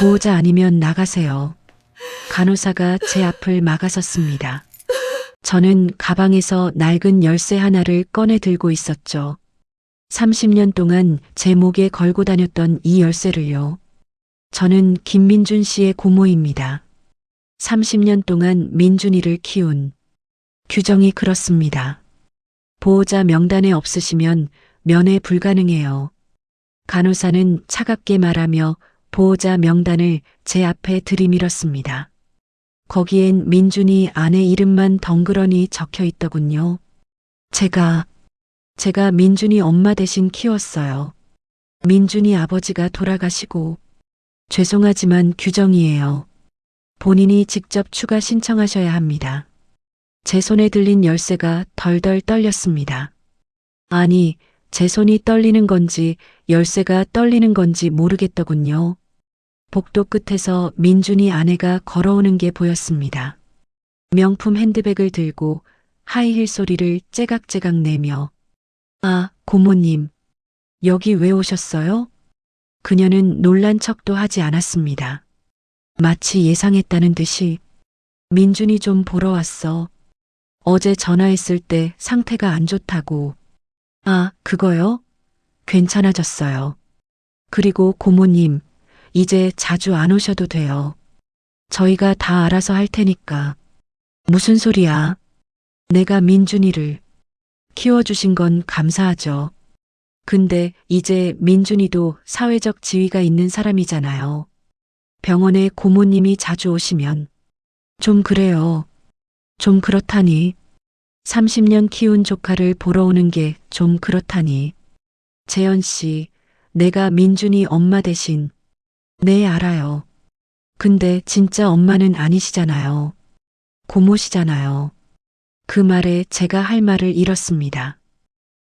보호자 아니면 나가세요. 간호사가 제 앞을 막아섰습니다. 저는 가방에서 낡은 열쇠 하나를 꺼내 들고 있었죠. 30년 동안 제 목에 걸고 다녔던 이 열쇠를요. 저는 김민준 씨의 고모입니다. 30년 동안 민준이를 키운. 규정이 그렇습니다. 보호자 명단에 없으시면 면회 불가능해요. 간호사는 차갑게 말하며 보호자 명단을 제 앞에 들이밀었습니다. 거기엔 민준이 아내 이름만 덩그러니 적혀 있더군요. 제가 민준이 엄마 대신 키웠어요. 민준이 아버지가 돌아가시고. 죄송하지만 규정이에요. 본인이 직접 추가 신청하셔야 합니다. 제 손에 들린 열쇠가 덜덜 떨렸습니다. 아니, 제 손이 떨리는 건지 열쇠가 떨리는 건지 모르겠더군요. 복도 끝에서 민준이 아내가 걸어오는 게 보였습니다. 명품 핸드백을 들고 하이힐 소리를 째각째각 내며 아, 고모님, 여기 왜 오셨어요? 그녀는 놀란 척도 하지 않았습니다. 마치 예상했다는 듯이 민준이 좀 보러 왔어. 어제 전화했을 때 상태가 안 좋다고. 아, 그거요? 괜찮아졌어요. 그리고 고모님, 이제 자주 안 오셔도 돼요. 저희가 다 알아서 할 테니까. 무슨 소리야? 내가 민준이를 키워주신 건 감사하죠. 근데 이제 민준이도 사회적 지위가 있는 사람이잖아요. 병원에 고모님이 자주 오시면. 좀 그래요. 좀 그렇다니. 30년 키운 조카를 보러 오는 게 좀 그렇다니. 재현 씨, 내가 민준이 엄마 대신. 네, 알아요. 근데 진짜 엄마는 아니시잖아요. 고모시잖아요. 그 말에 제가 할 말을 잃었습니다.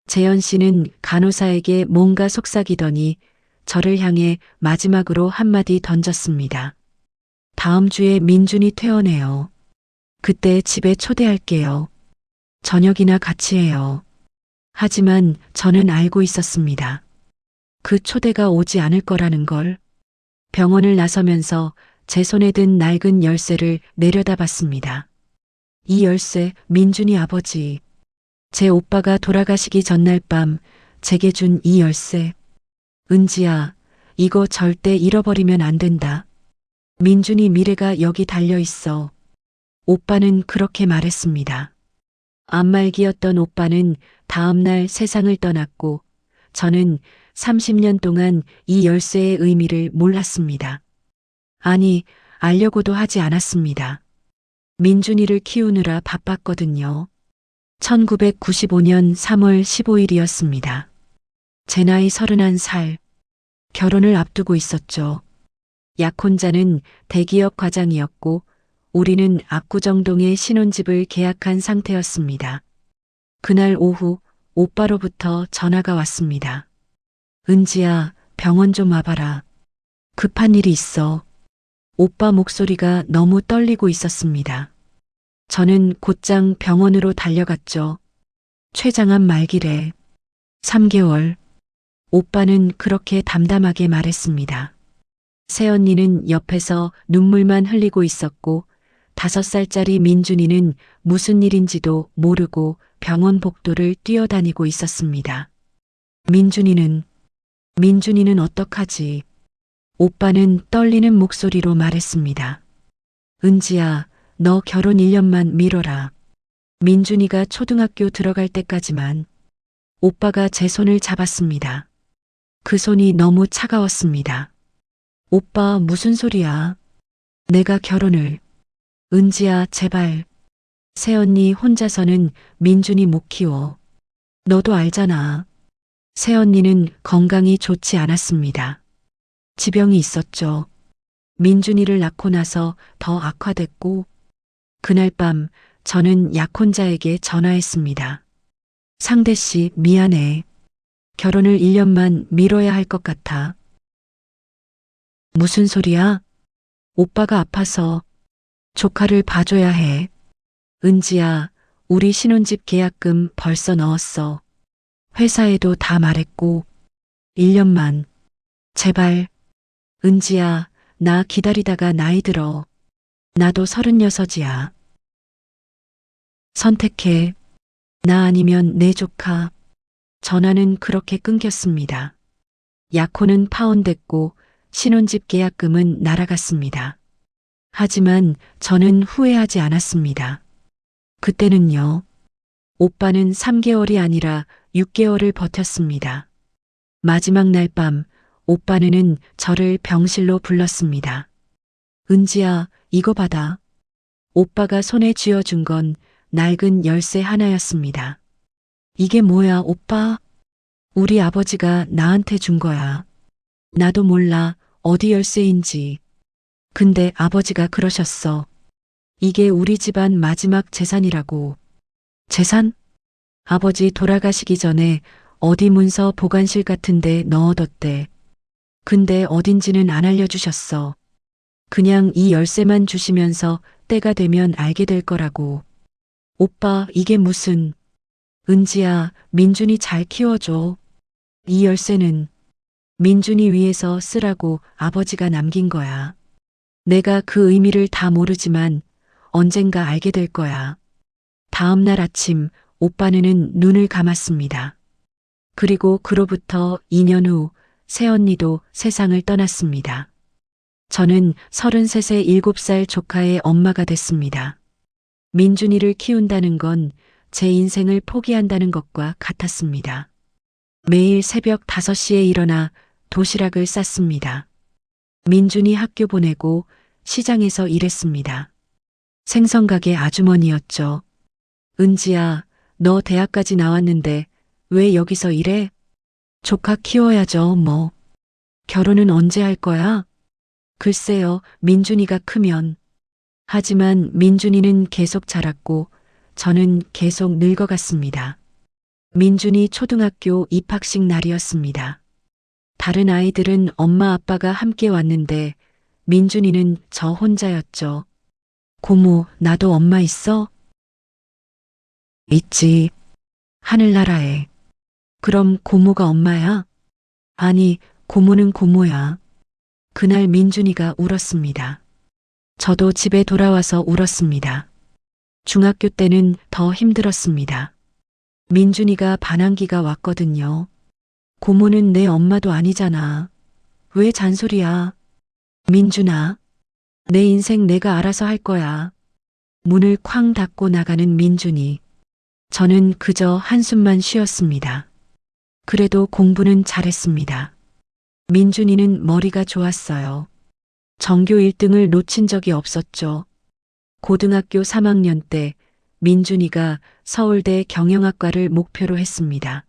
재현 씨는 간호사에게 뭔가 속삭이더니 저를 향해 마지막으로 한마디 던졌습니다. 다음 주에 민준이 퇴원해요. 그때 집에 초대할게요. 저녁이나 같이 해요. 하지만 저는 알고 있었습니다. 그 초대가 오지 않을 거라는 걸. 병원을 나서면서 제 손에 든 낡은 열쇠를 내려다봤습니다. 이 열쇠, 민준이 아버지. 제 오빠가 돌아가시기 전날 밤 제게 준 이 열쇠. 은지야, 이거 절대 잃어버리면 안 된다. 민준이 미래가 여기 달려 있어. 오빠는 그렇게 말했습니다. 안말기였던 오빠는 다음날 세상을 떠났고 저는 30년 동안 이 열쇠의 의미를 몰랐습니다. 아니, 알려고도 하지 않았습니다. 민준이를 키우느라 바빴거든요. 1995년 3월 15일이었습니다. 제 나이 31살. 결혼을 앞두고 있었죠. 약혼자는 대기업 과장이었고 우리는 압구정동에 신혼집을 계약한 상태였습니다. 그날 오후 오빠로부터 전화가 왔습니다. 은지야, 병원 좀 와봐라. 급한 일이 있어. 오빠 목소리가 너무 떨리고 있었습니다. 저는 곧장 병원으로 달려갔죠. 췌장암 말기래. 3개월. 오빠는 그렇게 담담하게 말했습니다. 새언니는 옆에서 눈물만 흘리고 있었고 5살짜리 민준이는 무슨 일인지도 모르고 병원 복도를 뛰어다니고 있었습니다. 민준이는 어떡하지? 오빠는 떨리는 목소리로 말했습니다. 은지야, 너 결혼 1년만 미뤄라. 민준이가 초등학교 들어갈 때까지만. 오빠가 제 손을 잡았습니다. 그 손이 너무 차가웠습니다. 오빠, 무슨 소리야? 내가 결혼을. 은지야, 제발. 새언니 혼자서는 민준이 못 키워. 너도 알잖아. 새언니는 건강이 좋지 않았습니다. 지병이 있었죠. 민준이를 낳고 나서 더 악화됐고 그날 밤 저는 약혼자에게 전화했습니다. 상대 씨, 미안해. 결혼을 1년만 미뤄야 할 것 같아. 무슨 소리야? 오빠가 아파서 조카를 봐줘야 해. 은지야, 우리 신혼집 계약금 벌써 넣었어. 회사에도 다 말했고 1년만. 제발. 은지야, 나 기다리다가 나이 들어. 나도 36이야. 선택해. 나 아니면 내 조카. 전화는 그렇게 끊겼습니다. 약혼은 파혼됐고 신혼집 계약금은 날아갔습니다. 하지만 저는 후회하지 않았습니다. 그때는요. 오빠는 3개월이 아니라 6개월을 버텼습니다. 마지막 날 밤 오빠는 저를 병실로 불렀습니다. 은지야, 이거 받아. 오빠가 손에 쥐어준 건 낡은 열쇠 하나였습니다. 이게 뭐야, 오빠? 우리 아버지가 나한테 준 거야. 나도 몰라 어디 열쇠인지. 근데 아버지가 그러셨어. 이게 우리 집안 마지막 재산이라고. 재산? 아버지 돌아가시기 전에 어디 문서 보관실 같은 데 넣어뒀대. 근데 어딘지는 안 알려주셨어. 그냥 이 열쇠만 주시면서 때가 되면 알게 될 거라고. 오빠, 이게 무슨. 은지야, 민준이 잘 키워줘. 이 열쇠는 민준이 위해서 쓰라고 아버지가 남긴 거야. 내가 그 의미를 다 모르지만 언젠가 알게 될 거야. 다음 날 아침 오빠는 눈을 감았습니다. 그리고 그로부터 2년 후 새언니도 세상을 떠났습니다. 저는 33세 7살 조카의 엄마가 됐습니다. 민준이를 키운다는 건 제 인생을 포기한다는 것과 같았습니다. 매일 새벽 5시에 일어나 도시락을 쌌습니다. 민준이 학교 보내고 시장에서 일했습니다. 생선가게 아주머니였죠. 은지야, 너 대학까지 나왔는데 왜 여기서 일해? 조카 키워야죠, 뭐. 결혼은 언제 할 거야? 글쎄요, 민준이가 크면. 하지만 민준이는 계속 자랐고 저는 계속 늙어갔습니다. 민준이 초등학교 입학식 날이었습니다. 다른 아이들은 엄마 아빠가 함께 왔는데 민준이는 저 혼자였죠. 고모, 나도 엄마 있어? 있지. 하늘나라에. 그럼 고모가 엄마야? 아니, 고모는 고모야. 그날 민준이가 울었습니다. 저도 집에 돌아와서 울었습니다. 중학교 때는 더 힘들었습니다. 민준이가 반항기가 왔거든요. 고모는 내 엄마도 아니잖아. 왜 잔소리야? 민준아, 내 인생 내가 알아서 할 거야. 문을 쾅 닫고 나가는 민준이. 저는 그저 한숨만 쉬었습니다. 그래도 공부는 잘했습니다. 민준이는 머리가 좋았어요. 전교 1등을 놓친 적이 없었죠. 고등학교 3학년 때 민준이가 서울대 경영학과를 목표로 했습니다.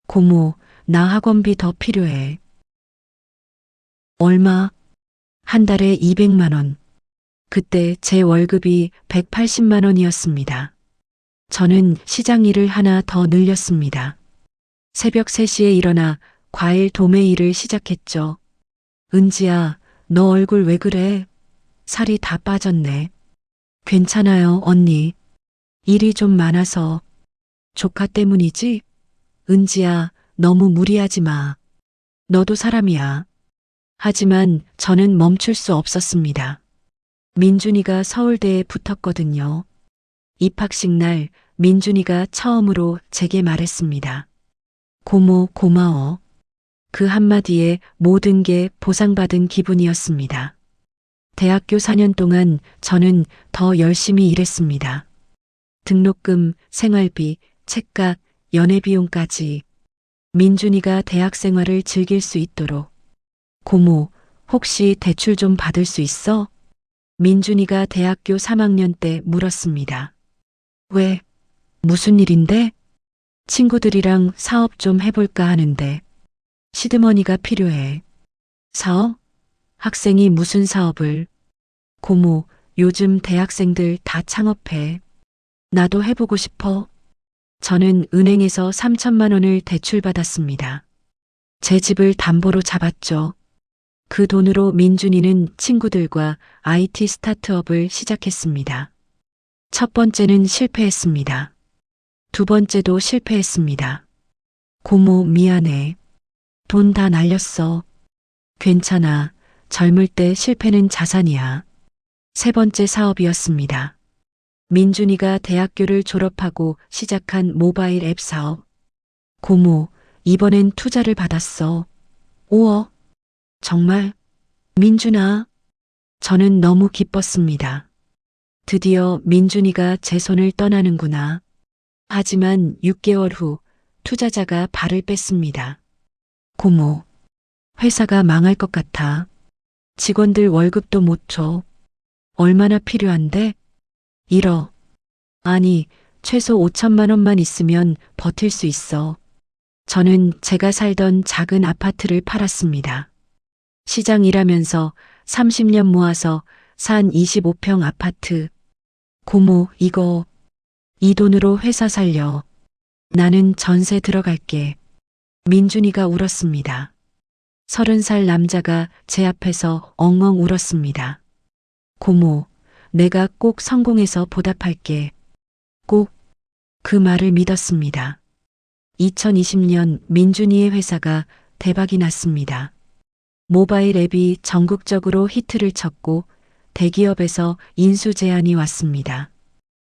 고모, 나 학원비 더 필요해. 얼마? 한 달에 200만 원. 그때 제 월급이 180만 원이었습니다. 저는 시장 일을 하나 더 늘렸습니다. 새벽 3시에 일어나 과일 도매 일을 시작했죠. 은지야, 너 얼굴 왜 그래? 살이 다 빠졌네. 괜찮아요, 언니. 일이 좀 많아서. 조카 때문이지? 은지야, 너무 무리하지 마. 너도 사람이야. 하지만 저는 멈출 수 없었습니다. 민준이가 서울대에 붙었거든요. 입학식 날 민준이가 처음으로 제게 말했습니다. 고모, 고마워. 그 한마디에 모든 게 보상받은 기분이었습니다. 대학교 4년 동안 저는 더 열심히 일했습니다. 등록금, 생활비, 책값, 연애비용까지. 민준이가 대학 생활을 즐길 수 있도록. 고모, 혹시 대출 좀 받을 수 있어? 민준이가 대학교 3학년 때 물었습니다. 왜? 무슨 일인데? 친구들이랑 사업 좀 해볼까 하는데. 시드머니가 필요해. 사업? 학생이 무슨 사업을? 고모, 요즘 대학생들 다 창업해. 나도 해보고 싶어. 저는 은행에서 3천만 원을 대출받았습니다. 제 집을 담보로 잡았죠. 그 돈으로 민준이는 친구들과 IT 스타트업을 시작했습니다. 첫 번째는 실패했습니다. 두 번째도 실패했습니다. 고모, 미안해. 돈 다 날렸어. 괜찮아. 젊을 때 실패는 자산이야. 세 번째 사업이었습니다. 민준이가 대학교를 졸업하고 시작한 모바일 앱 사업. 고모, 이번엔 투자를 받았어. 5억. 정말? 민준아. 저는 너무 기뻤습니다. 드디어 민준이가 제 손을 떠나는구나. 하지만 6개월 후 투자자가 발을 뺐습니다. 고모, 회사가 망할 것 같아. 직원들 월급도 못 줘. 얼마나 필요한데? 1억. 아니, 최소 5천만 원만 있으면 버틸 수 있어. 저는 제가 살던 작은 아파트를 팔았습니다. 시장 일하면서 30년 모아서 산 25평 아파트. 고모, 이 돈으로 회사 살려. 나는 전세 들어갈게. 민준이가 울었습니다. 30살 남자가 제 앞에서 엉엉 울었습니다. 고모, 내가 꼭 성공해서 보답할게. 꼭. 그 말을 믿었습니다. 2020년 민준이의 회사가 대박이 났습니다. 모바일 앱이 전국적으로 히트를 쳤고 대기업에서 인수 제안이 왔습니다.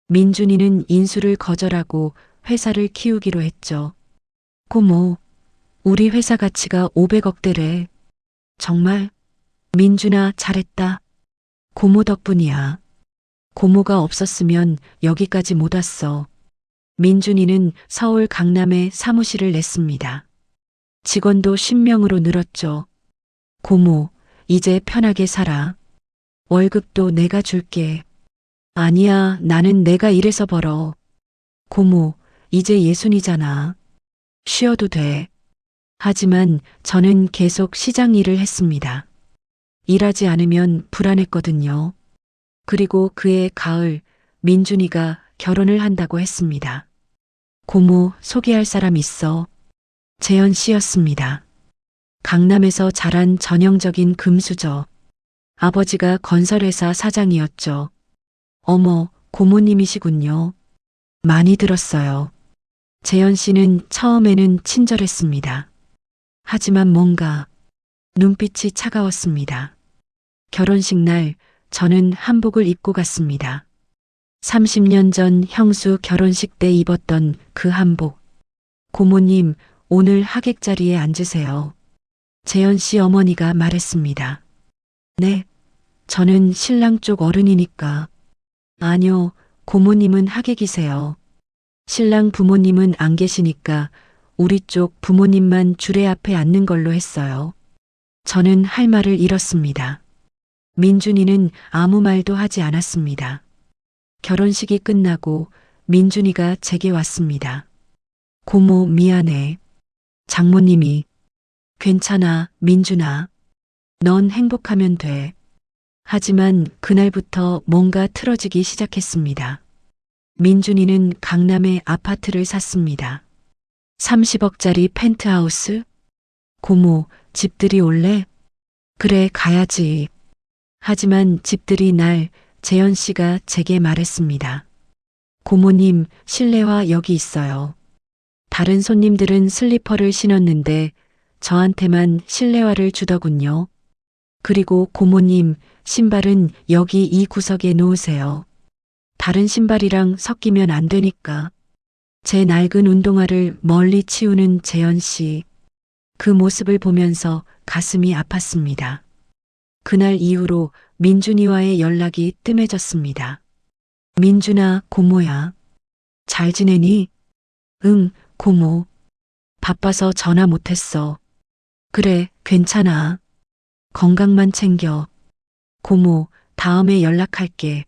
민준이는 인수를 거절하고 회사를 키우기로 했죠. 고모, 우리 회사 가치가 500억대래. 정말? 민준아, 잘했다. 고모 덕분이야. 고모가 없었으면 여기까지 못 왔어. 민준이는 서울 강남에 사무실을 냈습니다. 직원도 10명으로 늘었죠. 고모, 이제 편하게 살아. 월급도 내가 줄게. 아니야, 나는 내가 일해서 벌어. 고모, 이제 예순이잖아. 쉬어도 돼. 하지만 저는 계속 시장 일을 했습니다. 일하지 않으면 불안했거든요. 그리고 그해 가을, 민준이가 결혼을 한다고 했습니다. 고모, 소개할 사람 있어. 재현 씨였습니다. 강남에서 자란 전형적인 금수저. 아버지가 건설회사 사장이었죠. 어머, 고모님이시군요. 많이 들었어요. 재현 씨는 처음에는 친절했습니다. 하지만 뭔가 눈빛이 차가웠습니다. 결혼식 날 저는 한복을 입고 갔습니다. 30년 전 형수 결혼식 때 입었던 그 한복. 고모님, 오늘 하객 자리에 앉으세요. 재현 씨 어머니가 말했습니다. 네, 저는 신랑 쪽 어른이니까. 아니요, 고모님은 하객이세요. 신랑 부모님은 안 계시니까 우리 쪽 부모님만 주례 앞에 앉는 걸로 했어요. 저는 할 말을 잃었습니다. 민준이는 아무 말도 하지 않았습니다. 결혼식이 끝나고 민준이가 제게 왔습니다. 고모, 미안해. 장모님이. 괜찮아, 민준아. 넌 행복하면 돼. 하지만 그날부터 뭔가 틀어지기 시작했습니다. 민준이는 강남에 아파트를 샀습니다. 30억짜리 펜트하우스? 고모, 집들이 올래? 그래, 가야지. 하지만 집들이 날 재현 씨가 제게 말했습니다. 고모님, 실내화 여기 있어요. 다른 손님들은 슬리퍼를 신었는데 저한테만 실내화를 주더군요. 그리고 고모님, 신발은 여기 이 구석에 놓으세요. 다른 신발이랑 섞이면 안 되니까. 제 낡은 운동화를 멀리 치우는 재현 씨. 그 모습을 보면서 가슴이 아팠습니다. 그날 이후로 민준이와의 연락이 뜸해졌습니다. 민준아, 고모야. 잘 지내니? 응, 고모. 바빠서 전화 못했어. 그래, 괜찮아. 건강만 챙겨. 고모, 다음에 연락할게.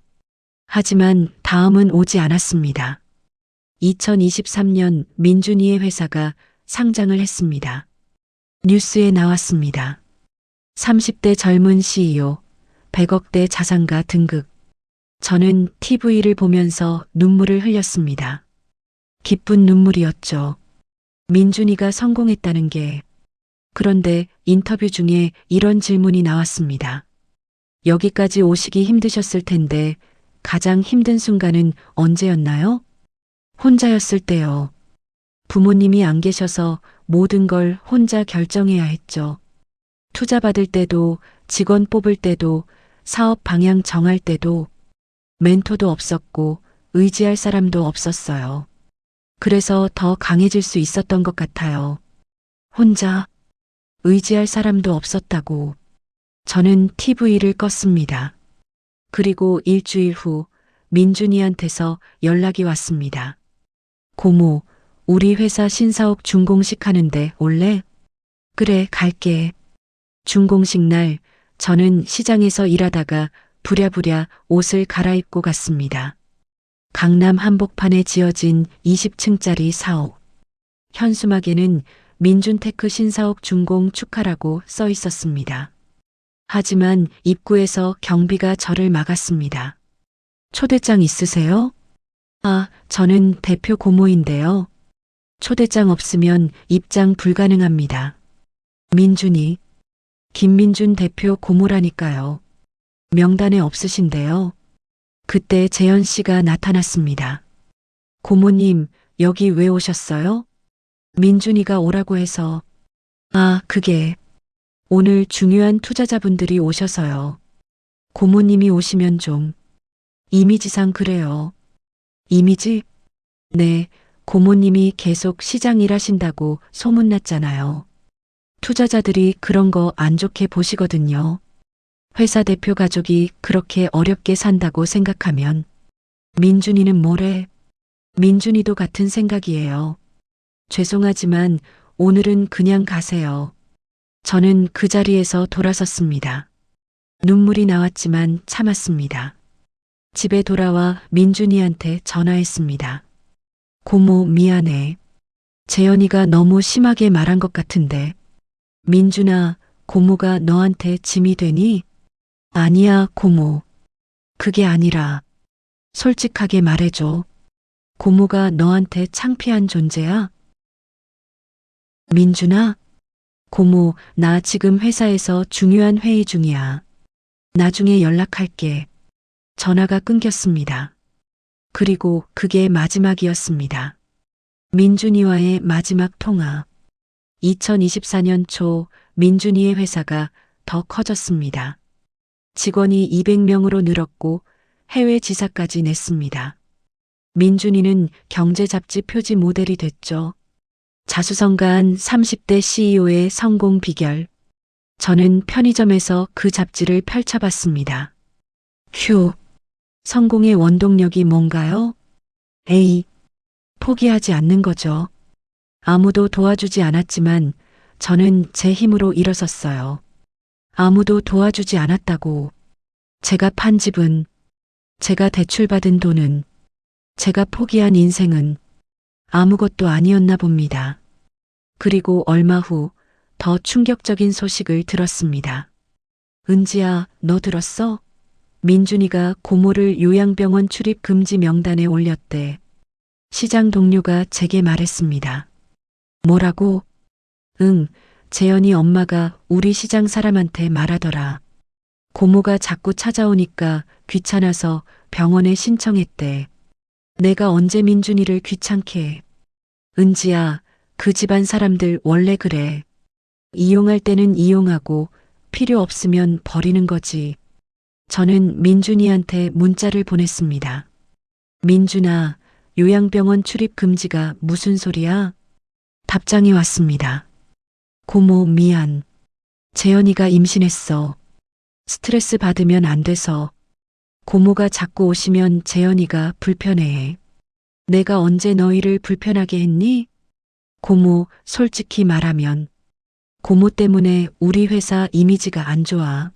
하지만 다음은 오지 않았습니다. 2023년 민준이의 회사가 상장을 했습니다. 뉴스에 나왔습니다. 30대 젊은 CEO, 100억대 자산가 등극. 저는 TV를 보면서 눈물을 흘렸습니다. 기쁜 눈물이었죠. 민준이가 성공했다는 게. 그런데 인터뷰 중에 이런 질문이 나왔습니다. 여기까지 오시기 힘드셨을 텐데 가장 힘든 순간은 언제였나요? 혼자였을 때요. 부모님이 안 계셔서 모든 걸 혼자 결정해야 했죠. 투자 받을 때도, 직원 뽑을 때도, 사업 방향 정할 때도 멘토도 없었고 의지할 사람도 없었어요. 그래서 더 강해질 수 있었던 것 같아요. 혼자 의지할 사람도 없었다고. 저는 TV를 껐습니다. 그리고 일주일 후 민준이한테서 연락이 왔습니다. 고모, 우리 회사 신사옥 준공식 하는데 올래? 그래, 갈게. 준공식 날 저는 시장에서 일하다가 부랴부랴 옷을 갈아입고 갔습니다. 강남 한복판에 지어진 20층짜리 사옥. 현수막에는 민준테크 신사옥 준공 축하라고 써 있었습니다. 하지만 입구에서 경비가 저를 막았습니다. 초대장 있으세요? 아, 저는 대표 고모인데요. 초대장 없으면 입장 불가능합니다. 민준이, 김민준 대표 고모라니까요. 명단에 없으신데요. 그때 재현 씨가 나타났습니다. 고모님, 여기 왜 오셨어요? 민준이가 오라고 해서. 아, 그게 오늘 중요한 투자자분들이 오셔서요. 고모님이 오시면 좀 이미지상 그래요. 이미지? 네, 고모님이 계속 시장 일하신다고 소문났잖아요. 투자자들이 그런 거 안 좋게 보시거든요. 회사 대표 가족이 그렇게 어렵게 산다고 생각하면. 민준이는 뭐래? 민준이도 같은 생각이에요. 죄송하지만 오늘은 그냥 가세요. 저는 그 자리에서 돌아섰습니다. 눈물이 나왔지만 참았습니다. 집에 돌아와 민준이한테 전화했습니다. 고모, 미안해. 재현이가 너무 심하게 말한 것 같은데. 민준아, 고모가 너한테 짐이 되니? 아니야, 고모. 그게 아니라 솔직하게 말해줘. 고모가 너한테 창피한 존재야? 민준아? 고모, 나 지금 회사에서 중요한 회의 중이야. 나중에 연락할게. 전화가 끊겼습니다. 그리고 그게 마지막이었습니다. 민준이와의 마지막 통화. 2024년 초 민준이의 회사가 더 커졌습니다. 직원이 200명으로 늘었고 해외 지사까지 냈습니다. 민준이는 경제 잡지 표지 모델이 됐죠. 자수성가한 30대 CEO의 성공 비결. 저는 편의점에서 그 잡지를 펼쳐봤습니다. 휴, 성공의 원동력이 뭔가요? A. 포기하지 않는 거죠. 아무도 도와주지 않았지만 저는 제 힘으로 일어섰어요. 아무도 도와주지 않았다고. 제가 판 집은, 제가 대출받은 돈은, 제가 포기한 인생은 아무것도 아니었나 봅니다. 그리고 얼마 후 더 충격적인 소식을 들었습니다. 은지야, 너 들었어? 민준이가 고모를 요양병원 출입 금지 명단에 올렸대. 시장 동료가 제게 말했습니다. 뭐라고? 응, 재현이 엄마가 우리 시장 사람한테 말하더라. 고모가 자꾸 찾아오니까 귀찮아서 병원에 신청했대. 내가 언제 민준이를 귀찮게 해. 은지야, 그 집안 사람들 원래 그래. 이용할 때는 이용하고 필요 없으면 버리는 거지. 저는 민준이한테 문자를 보냈습니다. 민준아, 요양병원 출입 금지가 무슨 소리야? 답장이 왔습니다. 고모, 미안. 재현이가 임신했어. 스트레스 받으면 안 돼서. 고모가 자꾸 오시면 재현이가 불편해해. 내가 언제 너희를 불편하게 했니? 고모, 솔직히 말하면 고모 때문에 우리 회사 이미지가 안 좋아.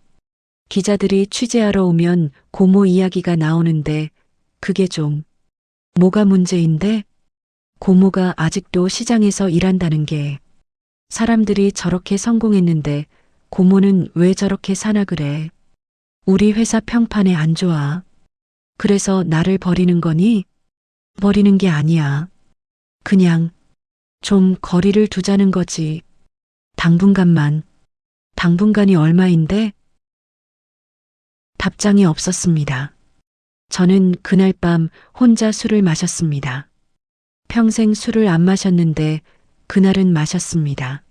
기자들이 취재하러 오면 고모 이야기가 나오는데 그게 좀 뭐가 문제인데? 고모가 아직도 시장에서 일한다는 게 사람들이 저렇게 성공했는데 고모는 왜 저렇게 사나 그래. 우리 회사 평판에 안 좋아. 그래서 나를 버리는 거니? 버리는 게 아니야. 그냥 좀 거리를 두자는 거지. 당분간만. 당분간이 얼마인데? 답장이 없었습니다. 저는 그날 밤 혼자 술을 마셨습니다. 평생 술을 안 마셨는데 그날은 마셨습니다.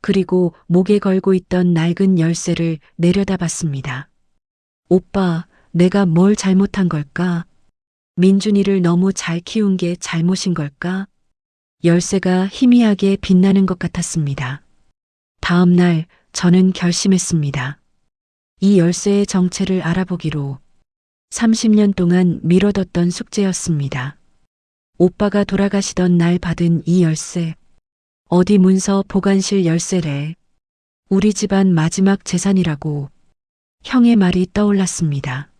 그리고 목에 걸고 있던 낡은 열쇠를 내려다봤습니다. 오빠, 내가 뭘 잘못한 걸까? 민준이를 너무 잘 키운 게 잘못인 걸까? 열쇠가 희미하게 빛나는 것 같았습니다. 다음 날 저는 결심했습니다. 이 열쇠의 정체를 알아보기로. 30년 동안 미뤄뒀던 숙제였습니다. 오빠가 돌아가시던 날 받은 이 열쇠. 어디 문서 보관실 열쇠래. 우리 집안 마지막 재산이라고. 형의 말이 떠올랐습니다.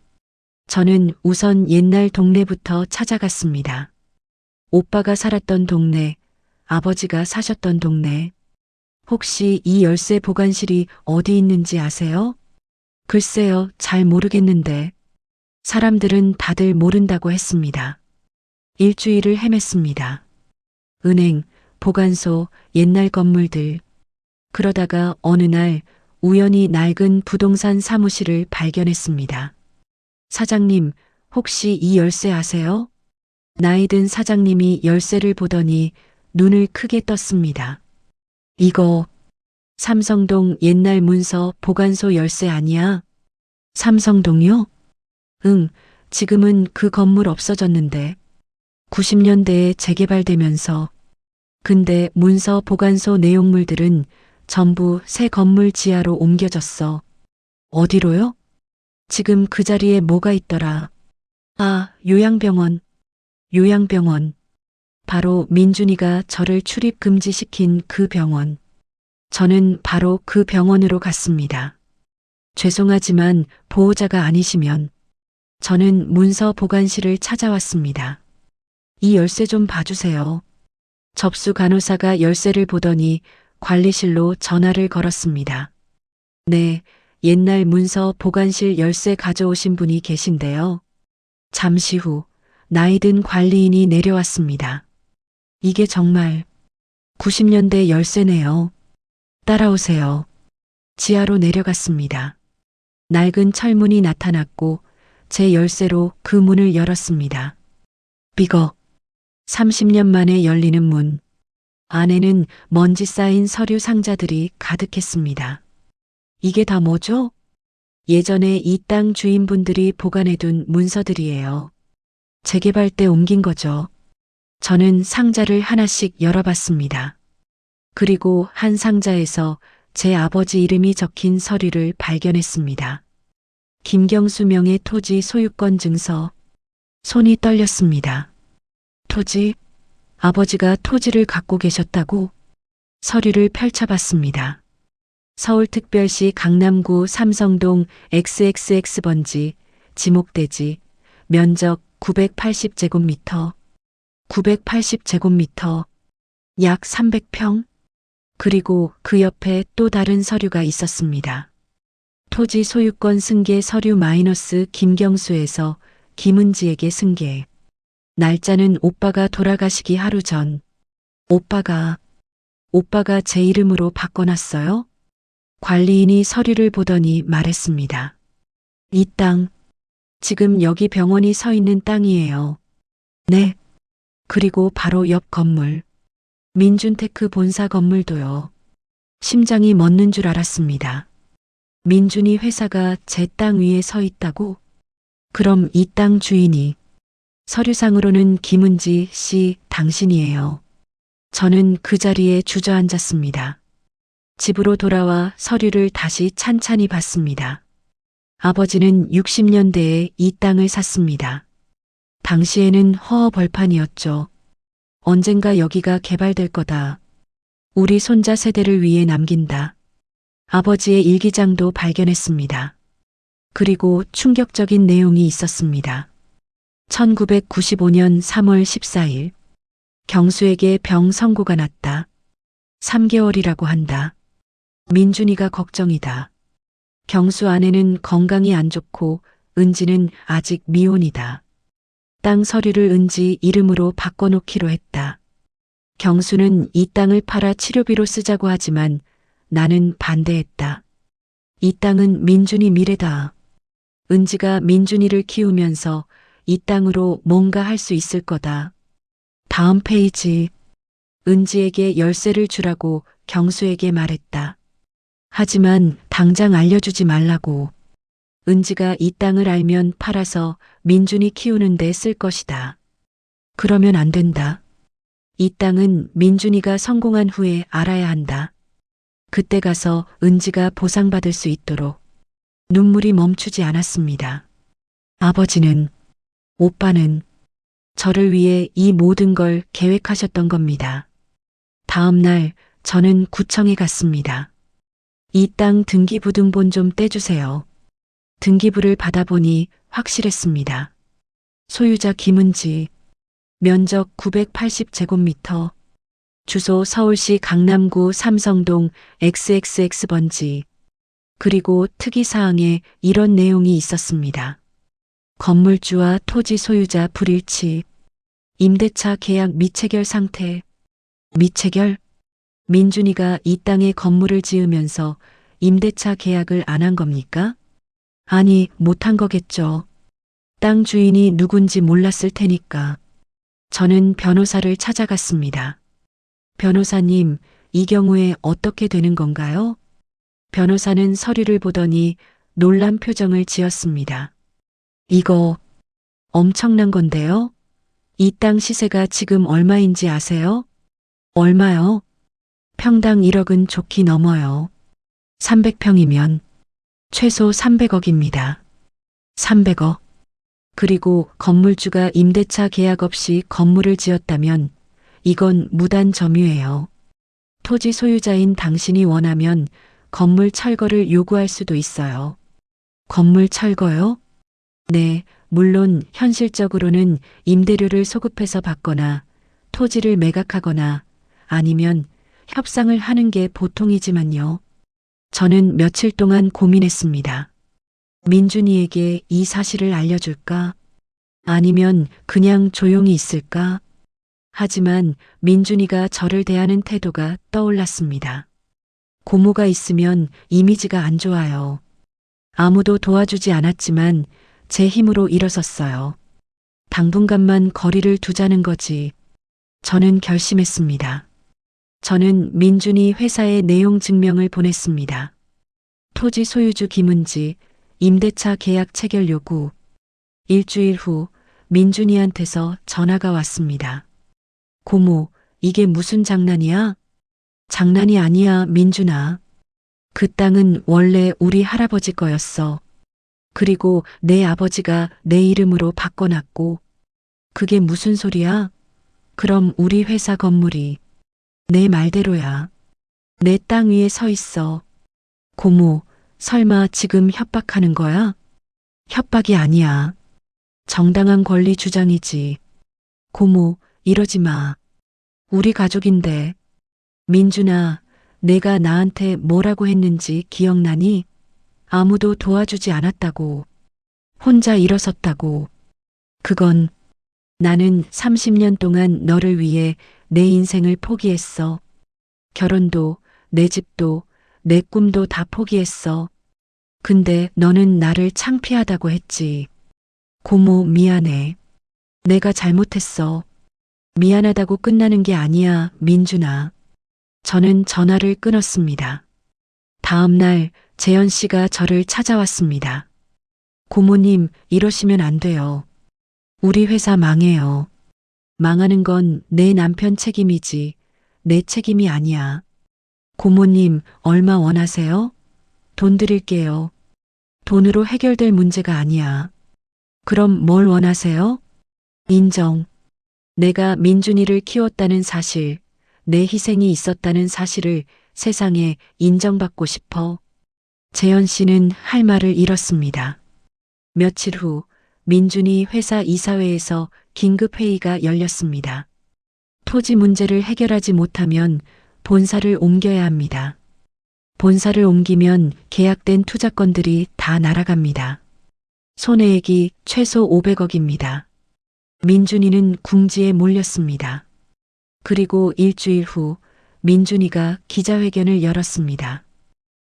저는 우선 옛날 동네부터 찾아갔습니다. 오빠가 살았던 동네, 아버지가 사셨던 동네. 혹시 이 열쇠 보관실이 어디 있는지 아세요? 글쎄요, 잘 모르겠는데. 사람들은 다들 모른다고 했습니다. 일주일을 헤맸습니다. 은행, 보관소, 옛날 건물들. 그러다가 어느 날 우연히 낡은 부동산 사무실을 발견했습니다. 사장님, 혹시 이 열쇠 아세요? 나이 든 사장님이 열쇠를 보더니 눈을 크게 떴습니다. 이거 삼성동 옛날 문서 보관소 열쇠 아니야? 삼성동요? 응, 지금은 그 건물 없어졌는데 90년대에 재개발되면서. 근데 문서 보관소 내용물들은 전부 새 건물 지하로 옮겨졌어. 어디로요? 지금 그 자리에 뭐가 있더라? 아, 요양병원. 요양병원. 바로 민준이가 저를 출입 금지시킨 그 병원. 저는 바로 그 병원으로 갔습니다. 죄송하지만 보호자가 아니시면. 저는 문서 보관실을 찾아왔습니다. 이 열쇠 좀 봐주세요. 접수 간호사가 열쇠를 보더니 관리실로 전화를 걸었습니다. 네, 옛날 문서 보관실 열쇠 가져오신 분이 계신데요. 잠시 후 나이 든 관리인이 내려왔습니다. 이게 정말 90년대 열쇠네요. 따라오세요. 지하로 내려갔습니다. 낡은 철문이 나타났고 제 열쇠로 그 문을 열었습니다. 삐걱. 30년 만에 열리는 문. 안에는 먼지 쌓인 서류 상자들이 가득했습니다. 이게 다 뭐죠? 예전에 이 땅 주인분들이 보관해둔 문서들이에요. 재개발 때 옮긴 거죠. 저는 상자를 하나씩 열어봤습니다. 그리고 한 상자에서 제 아버지 이름이 적힌 서류를 발견했습니다. 김경수 명의 토지 소유권 증서. 손이 떨렸습니다. 토지? 아버지가 토지를 갖고 계셨다고? 서류를 펼쳐봤습니다. 서울특별시 강남구 삼성동 XXX번지, 지목대지, 면적 980제곱미터, 980제곱미터, 약 300평? 그리고 그 옆에 또 다른 서류가 있었습니다. 토지 소유권 승계 서류 마이너스 김경수에서 김은지에게 승계. 날짜는 오빠가 돌아가시기 하루 전. 오빠가 제 이름으로 바꿔놨어요? 관리인이 서류를 보더니 말했습니다. 이 땅, 지금 여기 병원이 서 있는 땅이에요. 네. 그리고 바로 옆 건물. 민준테크 본사 건물도요. 심장이 멎는 줄 알았습니다. 민준이 회사가 제 땅 위에 서 있다고? 그럼 이 땅 주인이 서류상으로는 김은지 씨 당신이에요. 저는 그 자리에 주저앉았습니다. 집으로 돌아와 서류를 다시 찬찬히 봤습니다. 아버지는 60년대에 이 땅을 샀습니다. 당시에는 허허벌판이었죠. 언젠가 여기가 개발될 거다. 우리 손자 세대를 위해 남긴다. 아버지의 일기장도 발견했습니다. 그리고 충격적인 내용이 있었습니다. 1995년 3월 14일 경수에게 병 선고가 났다. 3개월이라고 한다. 민준이가 걱정이다. 경수 아내는 건강이 안 좋고 은지는 아직 미혼이다. 땅 서류를 은지 이름으로 바꿔놓기로 했다. 경수는 이 땅을 팔아 치료비로 쓰자고 하지만 나는 반대했다. 이 땅은 민준이 미래다. 은지가 민준이를 키우면서 이 땅으로 뭔가 할 수 있을 거다. 다음 페이지. 은지에게 열쇠를 주라고 경수에게 말했다. 하지만 당장 알려주지 말라고. 은지가 이 땅을 알면 팔아서 민준이 키우는 데 쓸 것이다. 그러면 안 된다. 이 땅은 민준이가 성공한 후에 알아야 한다. 그때 가서 은지가 보상받을 수 있도록. 눈물이 멈추지 않았습니다. 아버지는, 오빠는 저를 위해 이 모든 걸 계획하셨던 겁니다. 다음 날 저는 구청에 갔습니다. 이 땅 등기부등본 좀 떼주세요. 등기부를 받아보니 확실했습니다. 소유자 김은지, 면적 980제곱미터, 주소 서울시 강남구 삼성동 XXX번지, 그리고 특이사항에 이런 내용이 있었습니다. 건물주와 토지 소유자 불일치, 임대차 계약 미체결 상태. 미체결? 민준이가 이 땅에 건물을 지으면서 임대차 계약을 안 한 겁니까? 아니, 못한 거겠죠. 땅 주인이 누군지 몰랐을 테니까. 저는 변호사를 찾아갔습니다. 변호사님, 이 경우에 어떻게 되는 건가요? 변호사는 서류를 보더니 놀란 표정을 지었습니다. 이거 엄청난 건데요? 이 땅 시세가 지금 얼마인지 아세요? 얼마요? 평당 1억은 좋게 넘어요. 300평이면 최소 300억입니다. 300억. 그리고 건물주가 임대차 계약 없이 건물을 지었다면 이건 무단 점유예요. 토지 소유자인 당신이 원하면 건물 철거를 요구할 수도 있어요. 건물 철거요? 네, 물론 현실적으로는 임대료를 소급해서 받거나 토지를 매각하거나 아니면 협상을 하는 게 보통이지만요. 저는 며칠 동안 고민했습니다. 민준이에게 이 사실을 알려줄까? 아니면 그냥 조용히 있을까? 하지만 민준이가 저를 대하는 태도가 떠올랐습니다. 고모가 있으면 이미지가 안 좋아요. 아무도 도와주지 않았지만 제 힘으로 일어섰어요. 당분간만 거리를 두자는 거지. 저는 결심했습니다. 저는 민준이 회사에 내용 증명을 보냈습니다. 토지 소유주 김은지, 임대차 계약 체결 요구. 일주일 후 민준이한테서 전화가 왔습니다. 고모, 이게 무슨 장난이야? 장난이 아니야, 민준아. 그 땅은 원래 우리 할아버지 거였어. 그리고 내 아버지가 내 이름으로 바꿔놨고. 그게 무슨 소리야? 그럼 우리 회사 건물이 내 말대로야. 내 땅 위에 서 있어. 고모, 설마 지금 협박하는 거야? 협박이 아니야. 정당한 권리 주장이지. 고모, 이러지 마. 우리 가족인데. 민준아, 내가 나한테 뭐라고 했는지 기억나니? 아무도 도와주지 않았다고. 혼자 일어섰다고. 그건 나는 30년 동안 너를 위해 내 인생을 포기했어. 결혼도, 내 집도, 내 꿈도 다 포기했어. 근데 너는 나를 창피하다고 했지. 고모, 미안해. 내가 잘못했어. 미안하다고 끝나는 게 아니야, 민준아. 저는 전화를 끊었습니다. 다음 날 재현 씨가 저를 찾아왔습니다. 고모님, 이러시면 안 돼요. 우리 회사 망해요. 망하는 건 내 남편 책임이지 내 책임이 아니야. 고모님, 얼마 원하세요? 돈 드릴게요. 돈으로 해결될 문제가 아니야. 그럼 뭘 원하세요? 인정. 내가 민준이를 키웠다는 사실, 내 희생이 있었다는 사실을 세상에 인정받고 싶어. 재현 씨는 할 말을 잃었습니다. 며칠 후 민준이 회사 이사회에서 긴급 회의가 열렸습니다. 토지 문제를 해결하지 못하면 본사를 옮겨야 합니다. 본사를 옮기면 계약된 투자권들이 다 날아갑니다. 손해액이 최소 500억입니다. 민준이는 궁지에 몰렸습니다. 그리고 일주일 후 민준이가 기자회견을 열었습니다.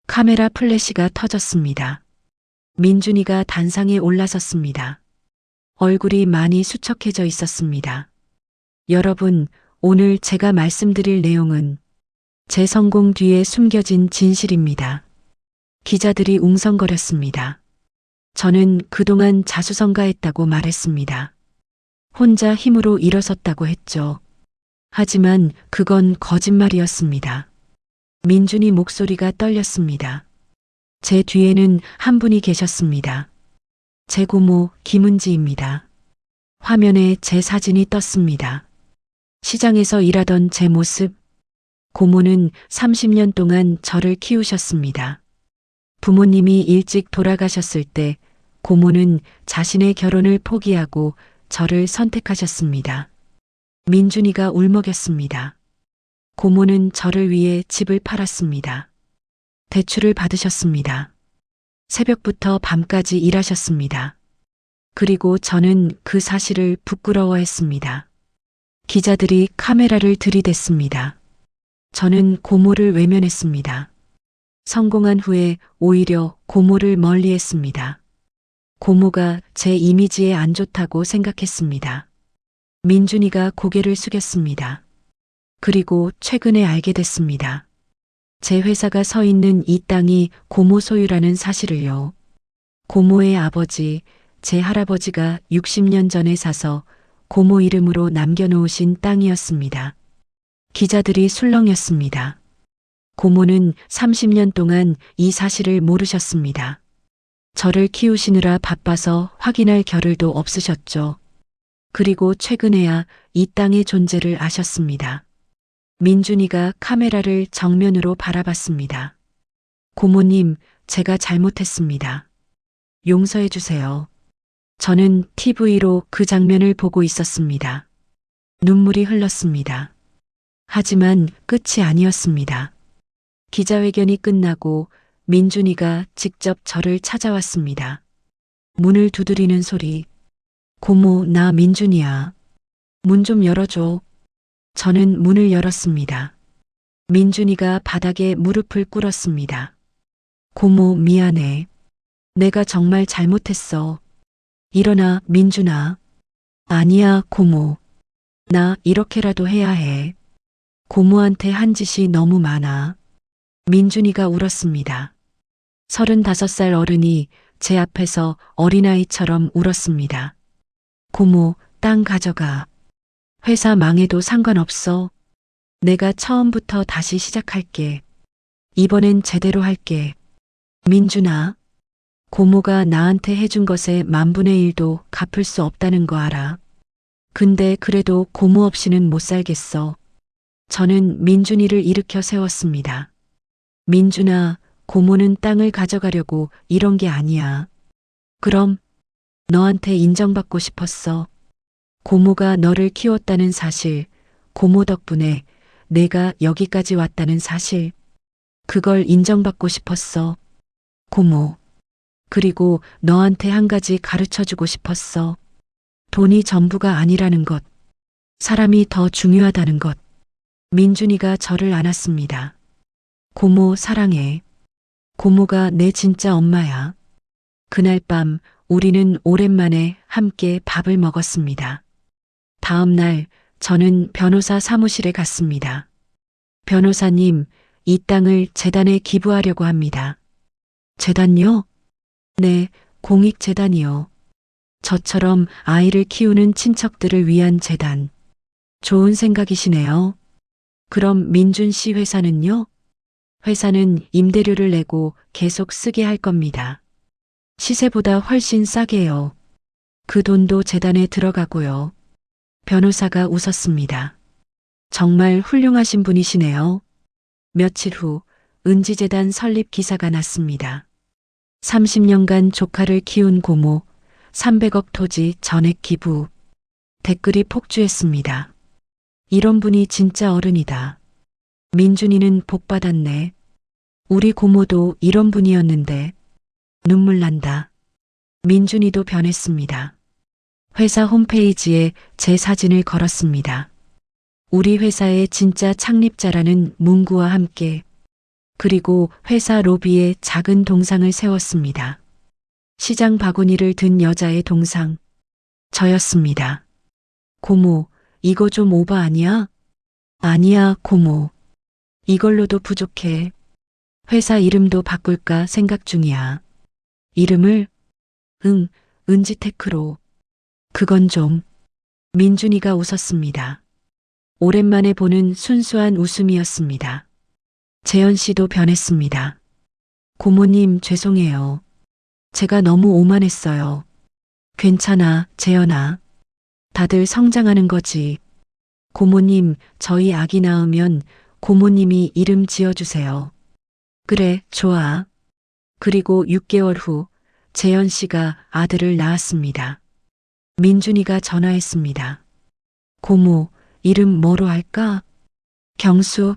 카메라 플래시가 터졌습니다. 민준이가 단상에 올라섰습니다. 얼굴이 많이 수척해져 있었습니다. 여러분, 오늘 제가 말씀드릴 내용은 제 성공 뒤에 숨겨진 진실입니다. 기자들이 웅성거렸습니다. 저는 그동안 자수성가했다고 말했습니다. 혼자 힘으로 일어섰다고 했죠. 하지만 그건 거짓말이었습니다. 민준이 목소리가 떨렸습니다. 제 뒤에는 한 분이 계셨습니다. 제 고모 김은지입니다. 화면에 제 사진이 떴습니다. 시장에서 일하던 제 모습. 고모는 30년 동안 저를 키우셨습니다. 부모님이 일찍 돌아가셨을 때 고모는 자신의 결혼을 포기하고 저를 선택하셨습니다. 민준이가 울먹였습니다. 고모는 저를 위해 집을 팔았습니다. 대출을 받으셨습니다. 새벽부터 밤까지 일하셨습니다. 그리고 저는 그 사실을 부끄러워했습니다. 기자들이 카메라를 들이댔습니다. 저는 고모를 외면했습니다. 성공한 후에 오히려 고모를 멀리했습니다. 고모가 제 이미지에 안 좋다고 생각했습니다. 민준이가 고개를 숙였습니다. 그리고 최근에 알게 됐습니다. 제 회사가 서 있는 이 땅이 고모 소유라는 사실을요. 고모의 아버지, 제 할아버지가 60년 전에 사서 고모 이름으로 남겨놓으신 땅이었습니다. 기자들이 술렁였습니다. 고모는 30년 동안 이 사실을 모르셨습니다. 저를 키우시느라 바빠서 확인할 겨를도 없으셨죠. 그리고 최근에야 이 땅의 존재를 아셨습니다. 민준이가 카메라를 정면으로 바라봤습니다. 고모님, 제가 잘못했습니다. 용서해 주세요. 저는 TV로 그 장면을 보고 있었습니다. 눈물이 흘렀습니다. 하지만 끝이 아니었습니다. 기자회견이 끝나고 민준이가 직접 저를 찾아왔습니다. 문을 두드리는 소리. 고모, 나 민준이야. 문 좀 열어줘. 저는 문을 열었습니다. 민준이가 바닥에 무릎을 꿇었습니다. 고모, 미안해. 내가 정말 잘못했어. 일어나, 민준아. 아니야, 고모. 나 이렇게라도 해야 해. 고모한테 한 짓이 너무 많아. 민준이가 울었습니다. 35살 어른이 제 앞에서 어린아이처럼 울었습니다. 고모, 땅 가져가. 회사 망해도 상관없어. 내가 처음부터 다시 시작할게. 이번엔 제대로 할게. 민준아, 고모가 나한테 해준 것의 10,000,000,000도 갚을 수 없다는 거 알아. 근데 그래도 고모 없이는 못 살겠어. 저는 민준이를 일으켜 세웠습니다. 민준아, 고모는 땅을 가져가려고 이런 게 아니야. 그럼 너한테 인정받고 싶었어. 고모가 너를 키웠다는 사실, 고모 덕분에 내가 여기까지 왔다는 사실, 그걸 인정받고 싶었어. 고모. 그리고 너한테 한 가지 가르쳐주고 싶었어. 돈이 전부가 아니라는 것. 사람이 더 중요하다는 것. 민준이가 저를 안았습니다. 고모 사랑해. 고모가 내 진짜 엄마야. 그날 밤 우리는 오랜만에 함께 밥을 먹었습니다. 다음 날 저는 변호사 사무실에 갔습니다. 변호사님, 이 땅을 재단에 기부하려고 합니다. 재단요? 네, 공익재단이요. 저처럼 아이를 키우는 친척들을 위한 재단. 좋은 생각이시네요. 그럼 민준 씨 회사는요? 회사는 임대료를 내고 계속 쓰게 할 겁니다. 시세보다 훨씬 싸게요. 그 돈도 재단에 들어가고요. 변호사가 웃었습니다. 정말 훌륭하신 분이시네요. 며칠 후 은지재단 설립 기사가 났습니다. 30년간 조카를 키운 고모, 300억 토지 전액 기부. 댓글이 폭주했습니다. 이런 분이 진짜 어른이다. 민준이는 복 받았네. 우리 고모도 이런 분이었는데. 눈물 난다. 민준이도 변했습니다. 회사 홈페이지에 제 사진을 걸었습니다. 우리 회사의 진짜 창립자라는 문구와 함께. 그리고 회사 로비에 작은 동상을 세웠습니다. 시장 바구니를 든 여자의 동상. 저였습니다. 고모, 이거 좀 오버 아니야? 아니야, 고모. 이걸로도 부족해. 회사 이름도 바꿀까 생각 중이야. 이름을? 응, 은지테크로. 그건 좀. 민준이가 웃었습니다. 오랜만에 보는 순수한 웃음이었습니다. 재현 씨도 변했습니다. 고모님 죄송해요. 제가 너무 오만했어요. 괜찮아, 재현아. 다들 성장하는 거지. 고모님, 저희 아기 낳으면 고모님이 이름 지어주세요. 그래, 좋아. 그리고 6개월 후 재현 씨가 아들을 낳았습니다. 민준이가 전화했습니다. 고모, 이름 뭐로 할까? 경수.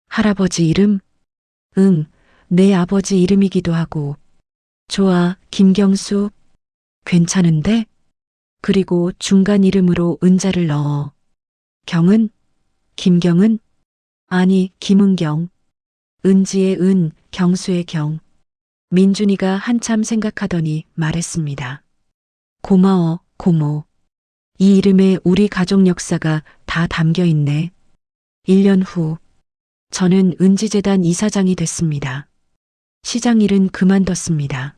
할아버지 이름? 응, 내 아버지 이름이기도 하고. 좋아, 김경수. 괜찮은데? 그리고 중간 이름으로 은자를 넣어. 경은? 김경은? 아니, 김은경. 은지의 은, 경수의 경. 민준이가 한참 생각하더니 말했습니다. 고마워, 고모. 이 이름에 우리 가족 역사가 다 담겨 있네. 1년 후, 저는 은지재단 이사장이 됐습니다. 시장 일은 그만뒀습니다.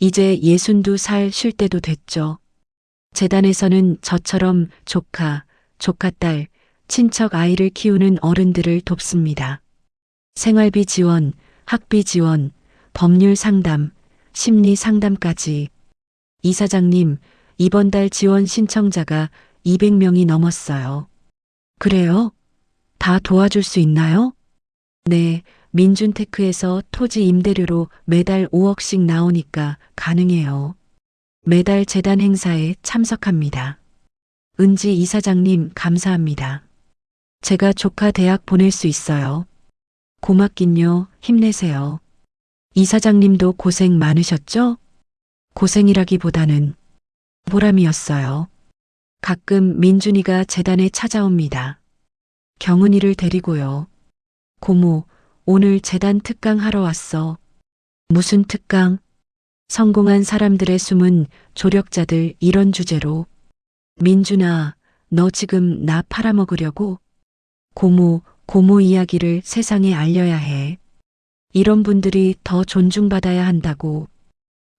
이제 62살 쉴 때도 됐죠. 재단에서는 저처럼 조카, 조카딸, 친척 아이를 키우는 어른들을 돕습니다. 생활비 지원, 학비 지원, 법률 상담, 심리 상담까지. 이사장님, 이번 달 지원 신청자가 200명이 넘었어요. 그래요? 다 도와줄 수 있나요? 네, 민준테크에서 토지 임대료로 매달 5억씩 나오니까 가능해요. 매달 재단 행사에 참석합니다. 은지 이사장님 감사합니다. 제가 조카 대학 보낼 수 있어요. 고맙긴요. 힘내세요. 이사장님도 고생 많으셨죠? 고생이라기보다는 보람이었어요. 가끔 민준이가 재단에 찾아옵니다. 경은이를 데리고요. 고모, 오늘 재단 특강 하러 왔어. 무슨 특강? 성공한 사람들의 숨은 조력자들 이런 주제로. 민준아, 너 지금 나 팔아먹으려고? 고모 이야기를 세상에 알려야 해. 이런 분들이 더 존중받아야 한다고.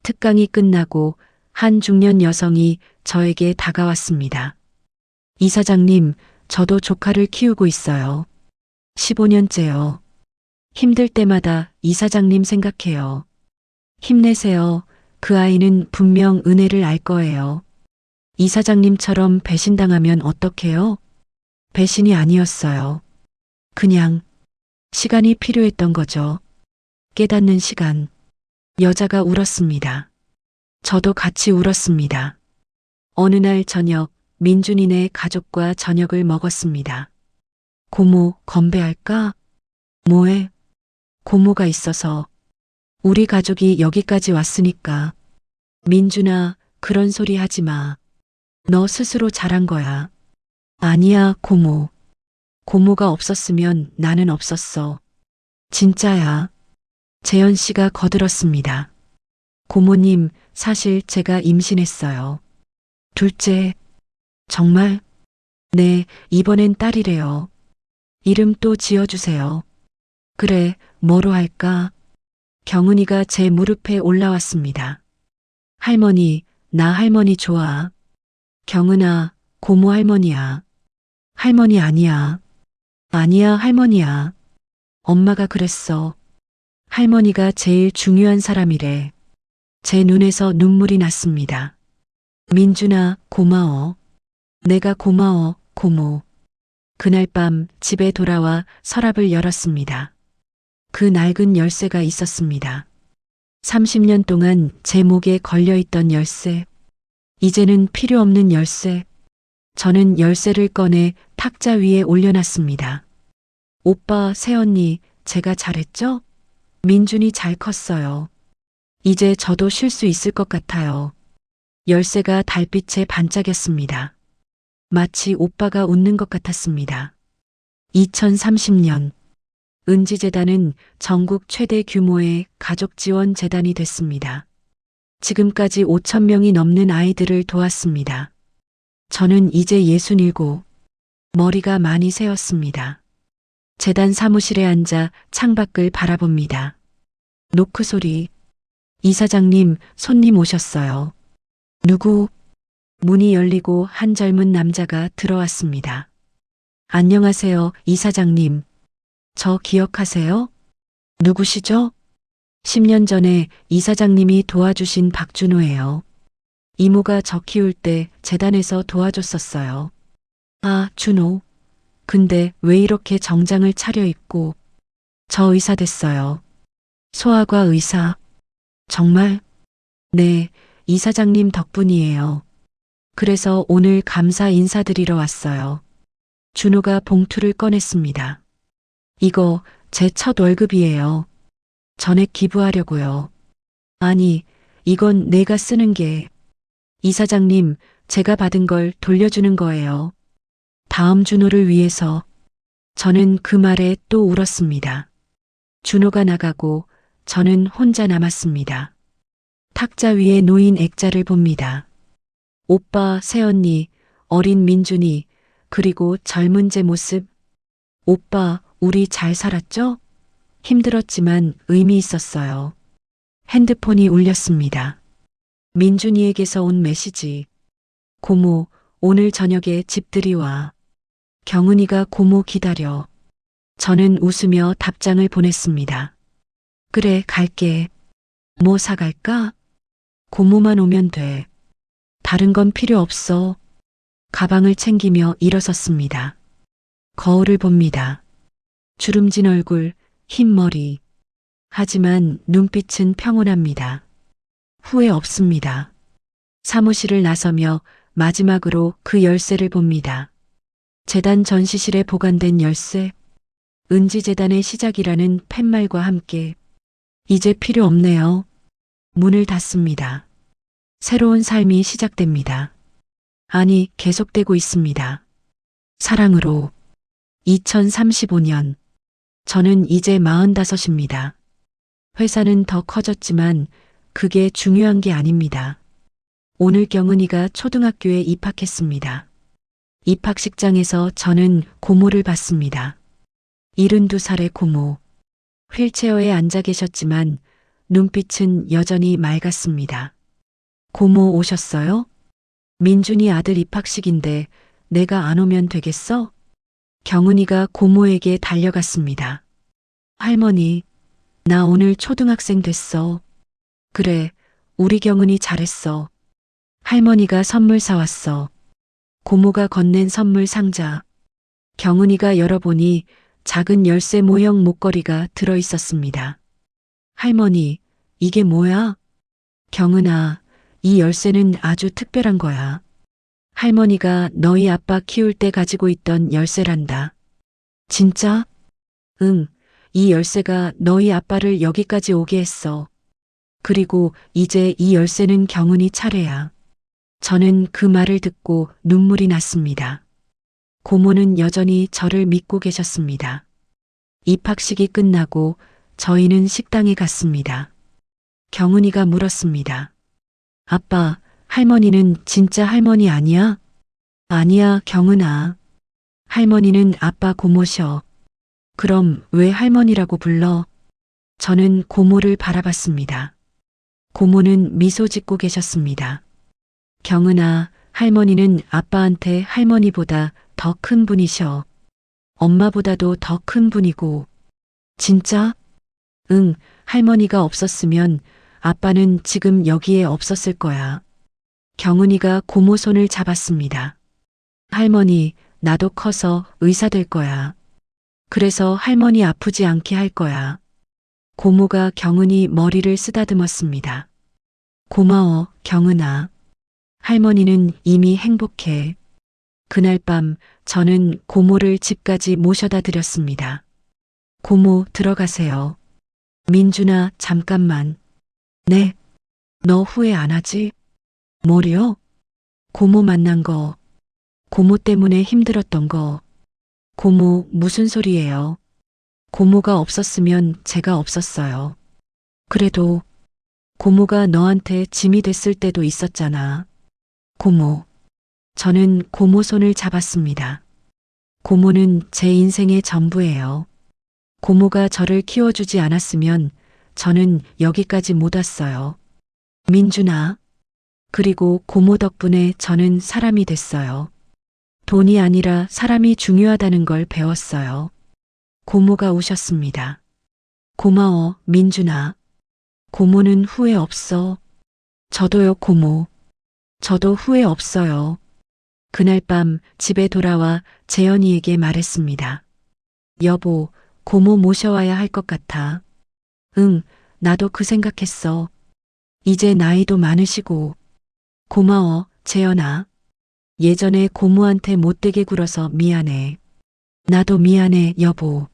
특강이 끝나고 한 중년 여성이 저에게 다가왔습니다. 이사장님, 저도 조카를 키우고 있어요. 15년째요. 힘들 때마다 이사장님 생각해요. 힘내세요. 그 아이는 분명 은혜를 알 거예요. 이사장님처럼 배신당하면 어떡해요? 배신이 아니었어요. 그냥 시간이 필요했던 거죠. 깨닫는 시간. 여자가 울었습니다. 저도 같이 울었습니다. 어느 날 저녁, 민준이네 가족과 저녁을 먹었습니다. 고모, 건배할까? 뭐해? 고모가 있어서. 우리 가족이 여기까지 왔으니까. 민준아, 그런 소리 하지 마. 너 스스로 잘한 거야. 아니야, 고모. 고모가 없었으면 나는 없었어. 진짜야. 재현 씨가 거들었습니다. 고모님, 사실 제가 임신했어요. 둘째. 정말? 네, 이번엔 딸이래요. 이름 또 지어주세요. 그래, 뭐로 할까? 경은이가 제 무릎에 올라왔습니다. 할머니, 나 할머니 좋아. 경은아, 고모 할머니야. 할머니 아니야. 아니야, 할머니야. 엄마가 그랬어. 할머니가 제일 중요한 사람이래. 제 눈에서 눈물이 났습니다. 민준아, 고마워. 내가 고마워, 고모. 그날 밤 집에 돌아와 서랍을 열었습니다. 그 낡은 열쇠가 있었습니다. 30년 동안 제 목에 걸려있던 열쇠. 이제는 필요 없는 열쇠. 저는 열쇠를 꺼내 탁자 위에 올려놨습니다. 오빠, 새언니, 제가 잘했죠? 민준이 잘 컸어요. 이제 저도 쉴 수 있을 것 같아요. 열쇠가 달빛에 반짝였습니다. 마치 오빠가 웃는 것 같았습니다. 2030년 은지재단은 전국 최대 규모의 가족 지원 재단이 됐습니다. 지금까지 5천 명이 넘는 아이들을 도왔습니다. 저는 이제 67, 머리가 많이 새었습니다. 재단 사무실에 앉아 창밖을 바라봅니다. 노크 소리. 이사장님, 손님 오셨어요. 누구? 문이 열리고 한 젊은 남자가 들어왔습니다. 안녕하세요, 이사장님. 저 기억하세요? 누구시죠? 10년 전에 이사장님이 도와주신 박준호예요. 이모가 저 키울 때 재단에서 도와줬었어요. 아, 준호. 근데 왜 이렇게 정장을 차려입고 저 의사 됐어요. 소아과 의사. 정말? 네, 이사장님 덕분이에요. 그래서 오늘 감사 인사드리러 왔어요. 준호가 봉투를 꺼냈습니다. 이거 제 첫 월급이에요. 전액 기부하려고요. 아니, 이건 내가 쓰는 게. 이사장님, 제가 받은 걸 돌려주는 거예요. 다음 준호를 위해서. 저는 그 말에 또 울었습니다. 준호가 나가고 저는 혼자 남았습니다. 탁자 위에 놓인 액자를 봅니다. 오빠, 새언니, 어린 민준이, 그리고 젊은 제 모습. 오빠, 우리 잘 살았죠? 힘들었지만 의미 있었어요. 핸드폰이 울렸습니다. 민준이에게서 온 메시지. 고모, 오늘 저녁에 집들이 와. 경은이가 고모 기다려. 저는 웃으며 답장을 보냈습니다. 그래, 갈게. 뭐 사갈까? 고모만 오면 돼. 다른 건 필요 없어. 가방을 챙기며 일어섰습니다. 거울을 봅니다. 주름진 얼굴, 흰 머리. 하지만 눈빛은 평온합니다. 후회 없습니다. 사무실을 나서며 마지막으로 그 열쇠를 봅니다. 재단 전시실에 보관된 열쇠. 은지재단의 시작이라는 팻말과 함께 이제 필요 없네요. 문을 닫습니다. 새로운 삶이 시작됩니다. 아니, 계속되고 있습니다. 사랑으로. 2035년. 저는 이제 45입니다. 회사는 더 커졌지만 그게 중요한 게 아닙니다. 오늘 경은이가 초등학교에 입학했습니다. 입학식장에서 저는 고모를 봤습니다. 72살의 고모. 휠체어에 앉아 계셨지만 눈빛은 여전히 맑았습니다. 고모 오셨어요? 민준이 아들 입학식인데 내가 안 오면 되겠어? 경은이가 고모에게 달려갔습니다. 할머니, 나 오늘 초등학생 됐어. 그래, 우리 경은이 잘했어. 할머니가 선물 사왔어. 고모가 건넨 선물 상자. 경은이가 열어보니 작은 열쇠 모형 목걸이가 들어 있었습니다. 할머니, 이게 뭐야? 경은아, 이 열쇠는 아주 특별한 거야. 할머니가 너희 아빠 키울 때 가지고 있던 열쇠란다. 진짜? 응, 이 열쇠가 너희 아빠를 여기까지 오게 했어. 그리고 이제 이 열쇠는 경은이 차례야. 저는 그 말을 듣고 눈물이 났습니다. 고모는 여전히 저를 믿고 계셨습니다. 입학식이 끝나고 저희는 식당에 갔습니다. 경은이가 물었습니다. 아빠, 할머니는 진짜 할머니 아니야? 아니야, 경은아. 할머니는 아빠 고모셔. 그럼 왜 할머니라고 불러? 저는 고모를 바라봤습니다. 고모는 미소 짓고 계셨습니다. 경은아, 할머니는 아빠한테 할머니보다 더 큰 분이셔. 엄마보다도 더 큰 분이고. 진짜? 응, 할머니가 없었으면 아빠는 지금 여기에 없었을 거야. 경은이가 고모 손을 잡았습니다. 할머니, 나도 커서 의사 될 거야. 그래서 할머니 아프지 않게 할 거야. 고모가 경은이 머리를 쓰다듬었습니다. 고마워, 경은아. 할머니는 이미 행복해. 그날 밤 저는 고모를 집까지 모셔다 드렸습니다. 고모, 들어가세요. 민준아, 잠깐만. 네. 너 후회 안 하지? 뭐요? 고모 만난 거. 고모 때문에 힘들었던 거. 고모, 무슨 소리예요? 고모가 없었으면 제가 없었어요. 그래도 고모가 너한테 짐이 됐을 때도 있었잖아. 고모. 저는 고모 손을 잡았습니다. 고모는 제 인생의 전부예요. 고모가 저를 키워주지 않았으면 저는 여기까지 못 왔어요. 민준아. 그리고 고모 덕분에 저는 사람이 됐어요. 돈이 아니라 사람이 중요하다는 걸 배웠어요. 고모가 우셨습니다. 고마워, 민준아. 고모는 후회 없어. 저도요, 고모. 저도 후회 없어요. 그날 밤 집에 돌아와 재현이에게 말했습니다. 여보, 고모 모셔와야 할 것 같아. 응, 나도 그 생각했어. 이제 나이도 많으시고. 고마워, 재현아. 예전에 고모한테 못되게 굴어서 미안해. 나도 미안해, 여보.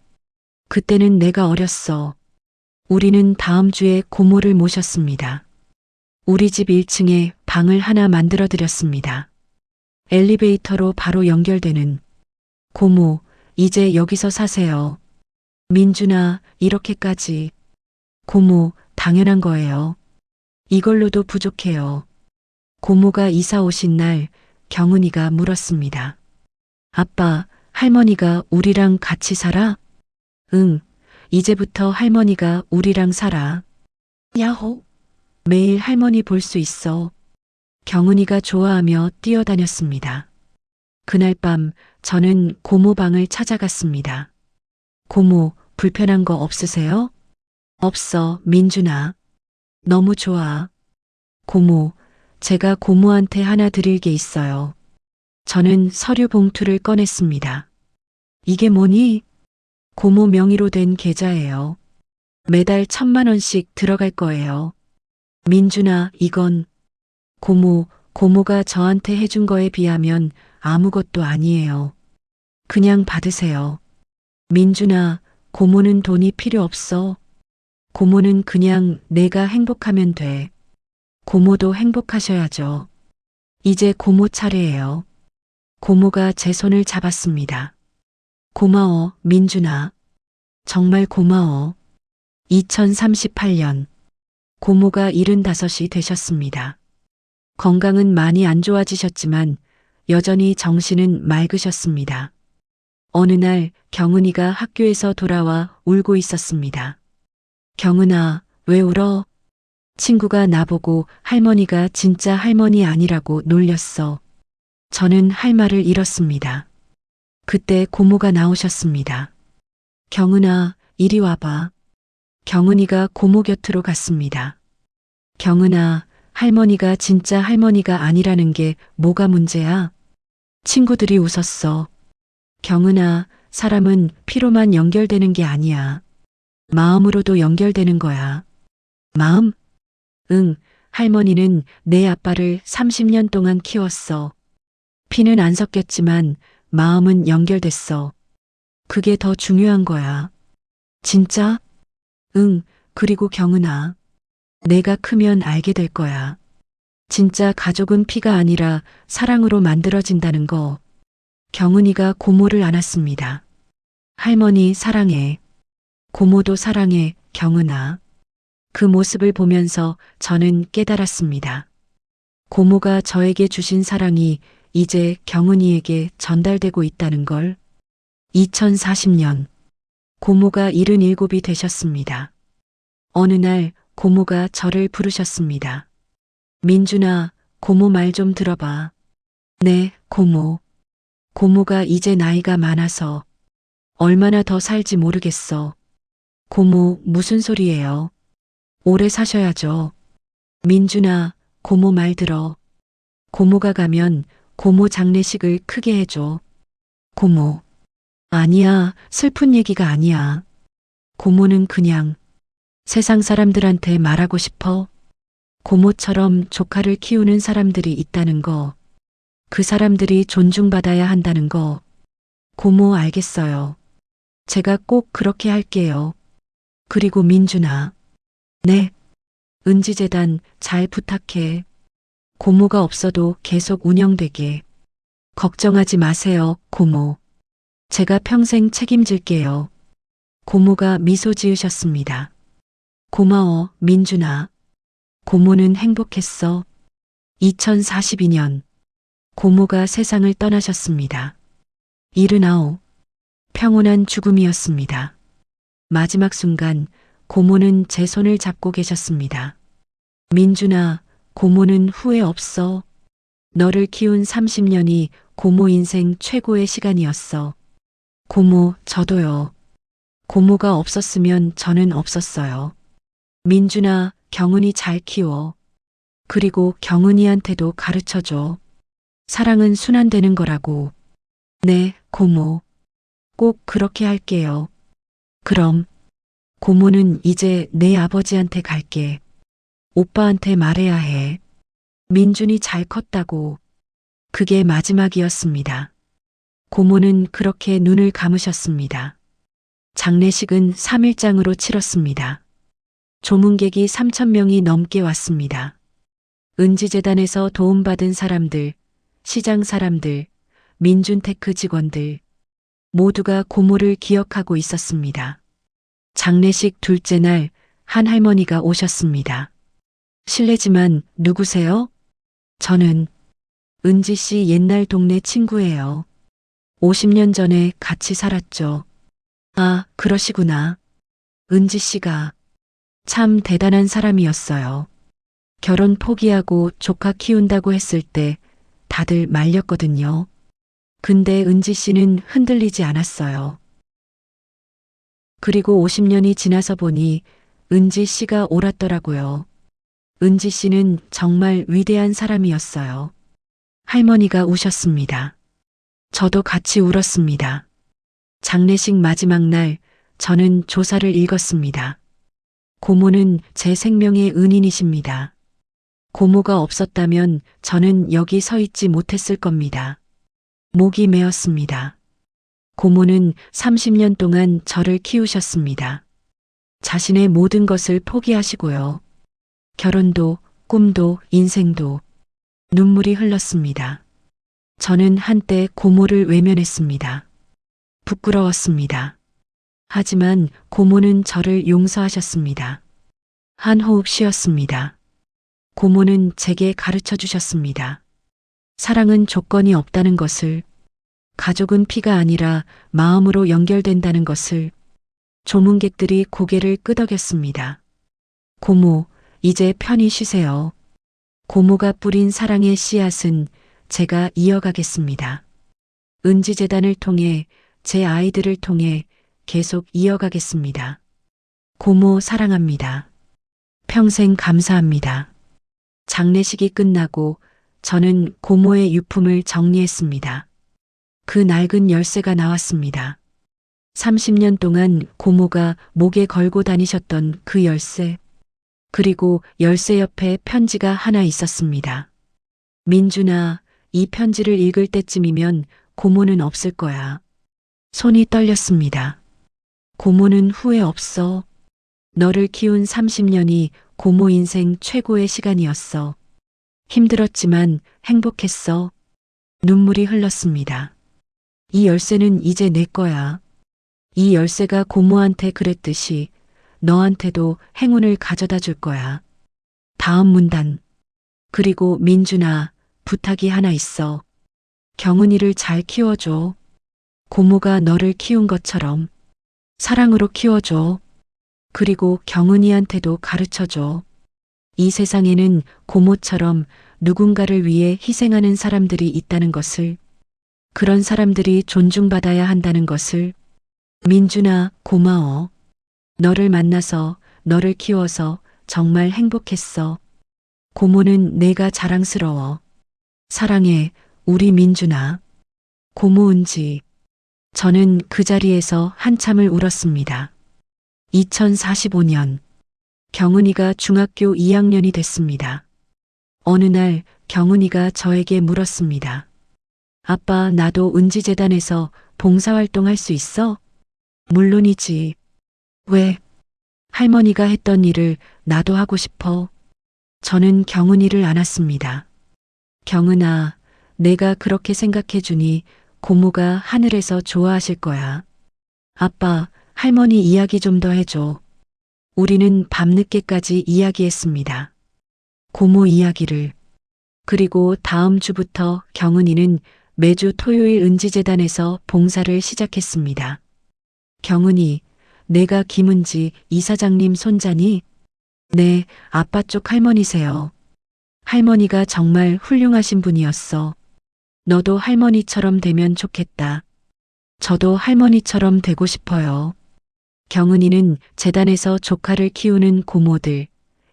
그때는 내가 어렸어. 우리는 다음 주에 고모를 모셨습니다. 우리 집 1층에 방을 하나 만들어 드렸습니다. 엘리베이터로 바로 연결되는. 고모, 이제 여기서 사세요. 민준아, 이렇게까지. 고모, 당연한 거예요. 이걸로도 부족해요. 고모가 이사 오신 날 경은이가 물었습니다. 아빠, 할머니가 우리랑 같이 살아? 응, 이제부터 할머니가 우리랑 살아. 야호. 매일 할머니 볼 수 있어. 경은이가 좋아하며 뛰어다녔습니다. 그날 밤 저는 고모 방을 찾아갔습니다. 고모, 불편한 거 없으세요? 없어, 민준아. 너무 좋아. 고모, 제가 고모한테 하나 드릴 게 있어요. 저는 서류 봉투를 꺼냈습니다. 이게 뭐니? 고모 명의로 된 계좌예요. 매달 1,000만 원씩 들어갈 거예요. 민준아, 이건 고모가 저한테 해준 거에 비하면 아무것도 아니에요. 그냥 받으세요. 민준아, 고모는 돈이 필요 없어. 고모는 그냥 내가 행복하면 돼. 고모도 행복하셔야죠. 이제 고모 차례예요. 고모가 제 손을 잡았습니다. 고마워, 민준아. 정말 고마워. 2038년 고모가 75이 되셨습니다. 건강은 많이 안 좋아지셨지만 여전히 정신은 맑으셨습니다. 어느 날 경은이가 학교에서 돌아와 울고 있었습니다. 경은아, 왜 울어? 친구가 나보고 할머니가 진짜 할머니 아니라고 놀렸어. 저는 할 말을 잃었습니다. 그때 고모가 나오셨습니다. 경은아, 이리 와봐. 경은이가 고모 곁으로 갔습니다. 경은아, 할머니가 진짜 할머니가 아니라는 게 뭐가 문제야? 친구들이 웃었어. 경은아, 사람은 피로만 연결되는 게 아니야. 마음으로도 연결되는 거야. 마음? 응, 할머니는 내 아빠를 30년 동안 키웠어. 피는 안 섞였지만 마음은 연결됐어. 그게 더 중요한 거야. 진짜? 응, 그리고 경은아. 내가 크면 알게 될 거야. 진짜 가족은 피가 아니라 사랑으로 만들어진다는 거. 경은이가 고모를 안았습니다. 할머니 사랑해. 고모도 사랑해, 경은아. 그 모습을 보면서 저는 깨달았습니다. 고모가 저에게 주신 사랑이 이제 경은이에게 전달되고 있다는 걸. 2040년 고모가 77이 되셨습니다. 어느 날 고모가 저를 부르셨습니다. 민준아, 고모 말 좀 들어봐. 네, 고모. 고모가 이제 나이가 많아서 얼마나 더 살지 모르겠어. 고모, 무슨 소리예요? 오래 사셔야죠. 민준아, 고모 말 들어. 고모가 가면 고모 장례식을 크게 해줘. 고모. 아니야, 슬픈 얘기가 아니야. 고모는 그냥 세상 사람들한테 말하고 싶어. 고모처럼 조카를 키우는 사람들이 있다는 거. 그 사람들이 존중받아야 한다는 거. 고모 알겠어요. 제가 꼭 그렇게 할게요. 그리고 민준아. 네. 은지재단 잘 부탁해. 고모가 없어도 계속 운영되게. 걱정하지 마세요, 고모. 제가 평생 책임질게요. 고모가 미소 지으셨습니다. 고마워, 민준아. 고모는 행복했어. 2042년 고모가 세상을 떠나셨습니다. 79. 평온한 죽음이었습니다. 마지막 순간 고모는 제 손을 잡고 계셨습니다. 민준아, 고모는 후회 없어. 너를 키운 30년이 고모 인생 최고의 시간이었어. 고모, 저도요. 고모가 없었으면 저는 없었어요. 민준아, 경은이 잘 키워. 그리고 경은이한테도 가르쳐줘. 사랑은 순환되는 거라고. 네, 고모. 꼭 그렇게 할게요. 그럼, 고모는 이제 내 아버지한테 갈게. 오빠한테 말해야 해. 민준이 잘 컸다고. 그게 마지막이었습니다. 고모는 그렇게 눈을 감으셨습니다. 장례식은 3일장으로 치렀습니다. 조문객이 3,000명이 넘게 왔습니다. 은지재단에서 도움받은 사람들, 시장 사람들, 민준테크 직원들, 모두가 고모를 기억하고 있었습니다. 장례식 둘째 날 한 할머니가 오셨습니다. 실례지만 누구세요? 저는 은지 씨 옛날 동네 친구예요. 50년 전에 같이 살았죠. 아, 그러시구나. 은지 씨가 참 대단한 사람이었어요. 결혼 포기하고 조카 키운다고 했을 때 다들 말렸거든요. 근데 은지 씨는 흔들리지 않았어요. 그리고 50년이 지나서 보니 은지 씨가 옳았더라고요. 은지 씨는 정말 위대한 사람이었어요. 할머니가 우셨습니다. 저도 같이 울었습니다. 장례식 마지막 날 저는 조사를 읽었습니다. 고모는 제 생명의 은인이십니다. 고모가 없었다면 저는 여기 서 있지 못했을 겁니다. 목이 메었습니다. 고모는 30년 동안 저를 키우셨습니다. 자신의 모든 것을 포기하시고요. 결혼도, 꿈도, 인생도. 눈물이 흘렀습니다. 저는 한때 고모를 외면했습니다. 부끄러웠습니다. 하지만 고모는 저를 용서하셨습니다. 한 호흡 쉬었습니다. 고모는 제게 가르쳐 주셨습니다. 사랑은 조건이 없다는 것을, 가족은 피가 아니라 마음으로 연결된다는 것을. 조문객들이 고개를 끄덕였습니다. 고모, 이제 편히 쉬세요. 고모가 뿌린 사랑의 씨앗은 제가 이어가겠습니다. 은지재단을 통해 제 아이들을 통해 계속 이어가겠습니다. 고모 사랑합니다. 평생 감사합니다. 장례식이 끝나고 저는 고모의 유품을 정리했습니다. 그 낡은 열쇠가 나왔습니다. 30년 동안 고모가 목에 걸고 다니셨던 그 열쇠. 그리고 열쇠 옆에 편지가 하나 있었습니다. 민준아, 이 편지를 읽을 때쯤이면 고모는 없을 거야. 손이 떨렸습니다. 고모는 후회 없어. 너를 키운 30년이 고모 인생 최고의 시간이었어. 힘들었지만 행복했어. 눈물이 흘렀습니다. 이 열쇠는 이제 내 거야. 이 열쇠가 고모한테 그랬듯이 너한테도 행운을 가져다 줄 거야. 다음 문단. 그리고 민준아, 부탁이 하나 있어. 경은이를 잘 키워줘. 고모가 너를 키운 것처럼 사랑으로 키워줘. 그리고 경은이한테도 가르쳐줘. 이 세상에는 고모처럼 누군가를 위해 희생하는 사람들이 있다는 것을, 그런 사람들이 존중받아야 한다는 것을. 민준아, 고마워. 너를 만나서, 너를 키워서 정말 행복했어. 고모는 내가 자랑스러워. 사랑해, 우리 민준아. 고모 은지. 저는 그 자리에서 한참을 울었습니다. 2045년. 경은이가 중학교 2학년이 됐습니다. 어느 날 경은이가 저에게 물었습니다. 아빠, 나도 은지재단에서 봉사활동 할 수 있어? 물론이지. 왜? 할머니가 했던 일을 나도 하고 싶어. 저는 경은이를 안았습니다. 경은아, 내가 그렇게 생각해주니 고모가 하늘에서 좋아하실 거야. 아빠, 할머니 이야기 좀 더 해줘. 우리는 밤늦게까지 이야기했습니다. 고모 이야기를. 그리고 다음 주부터 경은이는 매주 토요일 은지재단에서 봉사를 시작했습니다. 경은이, 내가 김은지 이사장님 손자니? 네, 아빠 쪽 할머니세요. 할머니가 정말 훌륭하신 분이었어. 너도 할머니처럼 되면 좋겠다. 저도 할머니처럼 되고 싶어요. 경은이는 재단에서 조카를 키우는 고모들,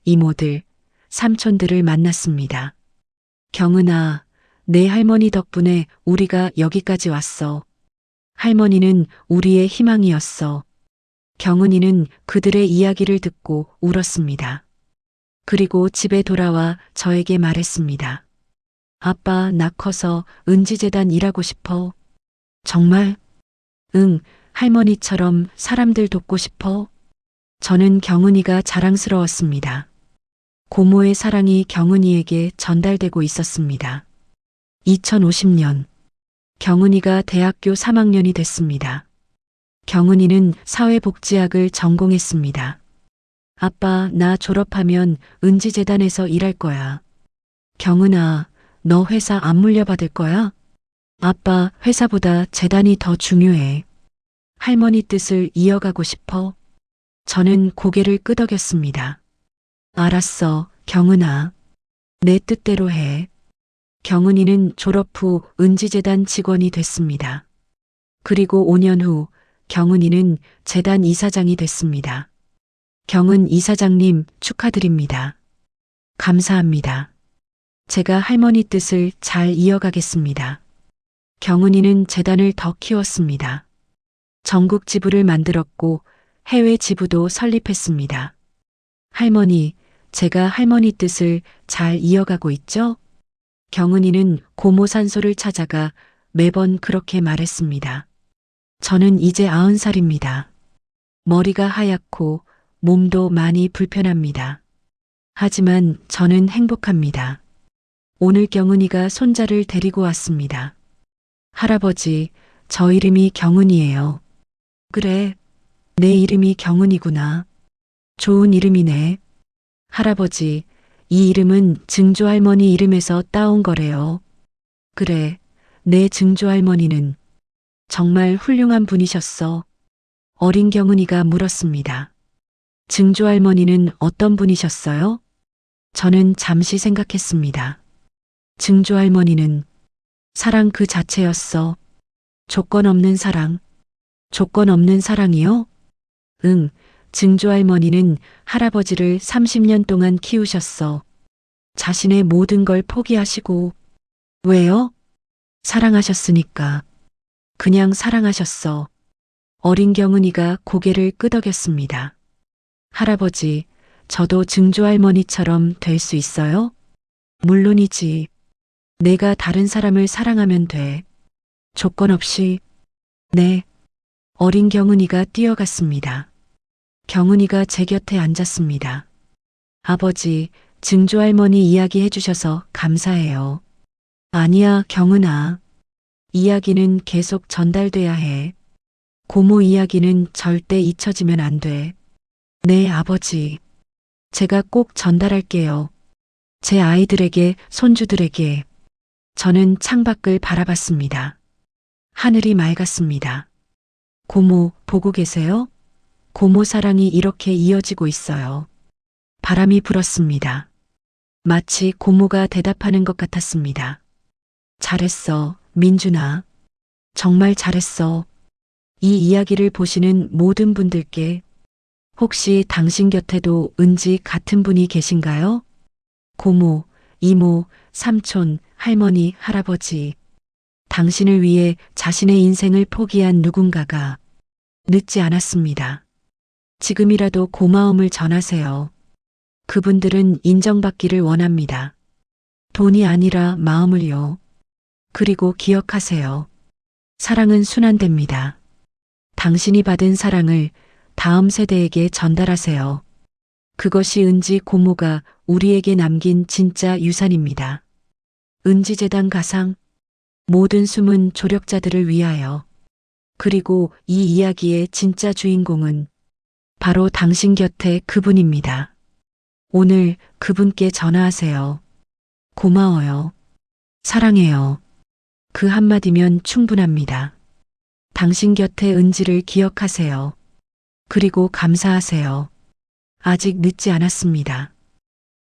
이모들, 삼촌들을 만났습니다. 경은아, 내 할머니 덕분에 우리가 여기까지 왔어. 할머니는 우리의 희망이었어. 경은이는 그들의 이야기를 듣고 울었습니다. 그리고 집에 돌아와 저에게 말했습니다. 아빠, 나 커서 은지재단 일하고 싶어. 정말? 응, 할머니처럼 사람들 돕고 싶어. 저는 경은이가 자랑스러웠습니다. 고모의 사랑이 경은이에게 전달되고 있었습니다. 2050년, 경은이가 대학교 3학년이 됐습니다. 경은이는 사회복지학을 전공했습니다. 아빠, 나 졸업하면 은지재단에서 일할 거야. 경은아, 너 회사 안 물려받을 거야? 아빠, 회사보다 재단이 더 중요해. 할머니 뜻을 이어가고 싶어. 저는 고개를 끄덕였습니다. 알았어, 경은아. 내 뜻대로 해. 경은이는 졸업 후 은지재단 직원이 됐습니다. 그리고 5년 후 경은이는 재단 이사장이 됐습니다. 경은 이사장님 축하드립니다. 감사합니다. 제가 할머니 뜻을 잘 이어가겠습니다. 경은이는 재단을 더 키웠습니다. 전국 지부를 만들었고 해외 지부도 설립했습니다. 할머니, 제가 할머니 뜻을 잘 이어가고 있죠? 경은이는 고모 산소를 찾아가 매번 그렇게 말했습니다. 저는 이제 90살입니다. 머리가 하얗고 몸도 많이 불편합니다. 하지만 저는 행복합니다. 오늘 경은이가 손자를 데리고 왔습니다. 할아버지, 저 이름이 경은이에요. 그래, 내 이름이 경은이구나. 좋은 이름이네. 할아버지, 이 이름은 증조할머니 이름에서 따온 거래요. 그래, 내 증조할머니는 정말 훌륭한 분이셨어. 어린 경은이가 물었습니다. 증조할머니는 어떤 분이셨어요? 저는 잠시 생각했습니다. 증조할머니는 사랑 그 자체였어. 조건 없는 사랑. 조건 없는 사랑이요? 응, 증조할머니는 할아버지를 30년 동안 키우셨어. 자신의 모든 걸 포기하시고. 왜요? 사랑하셨으니까. 그냥 사랑하셨어. 어린 경은이가 고개를 끄덕였습니다. 할아버지, 저도 증조할머니처럼 될 수 있어요? 물론이지. 내가 다른 사람을 사랑하면 돼. 조건 없이. 네. 어린 경은이가 뛰어갔습니다. 경은이가 제 곁에 앉았습니다. 아버지, 증조할머니 이야기 해주셔서 감사해요. 아니야, 경은아. 이야기는 계속 전달돼야 해. 고모 이야기는 절대 잊혀지면 안 돼. 네, 아버지. 제가 꼭 전달할게요. 제 아이들에게, 손주들에게. 저는 창밖을 바라봤습니다. 하늘이 맑았습니다. 고모, 보고 계세요? 고모 사랑이 이렇게 이어지고 있어요. 바람이 불었습니다. 마치 고모가 대답하는 것 같았습니다. 잘했어, 민준아. 정말 잘했어. 이 이야기를 보시는 모든 분들께 혹시 당신 곁에도 은지 같은 분이 계신가요? 고모, 이모, 삼촌, 할머니, 할아버지. 당신을 위해 자신의 인생을 포기한 누군가가 늦지 않았습니다. 지금이라도 고마움을 전하세요. 그분들은 인정받기를 원합니다. 돈이 아니라 마음을요. 그리고 기억하세요. 사랑은 순환됩니다. 당신이 받은 사랑을 다음 세대에게 전달하세요. 그것이 은지 고모가 우리에게 남긴 진짜 유산입니다. 은지재단 가상, 모든 숨은 조력자들을 위하여. 그리고 이 이야기의 진짜 주인공은 바로 당신 곁에 그분입니다. 오늘 그분께 전화하세요. 고마워요. 사랑해요. 그 한마디면 충분합니다. 당신 곁에 은지를 기억하세요. 그리고 감사하세요. 아직 늦지 않았습니다.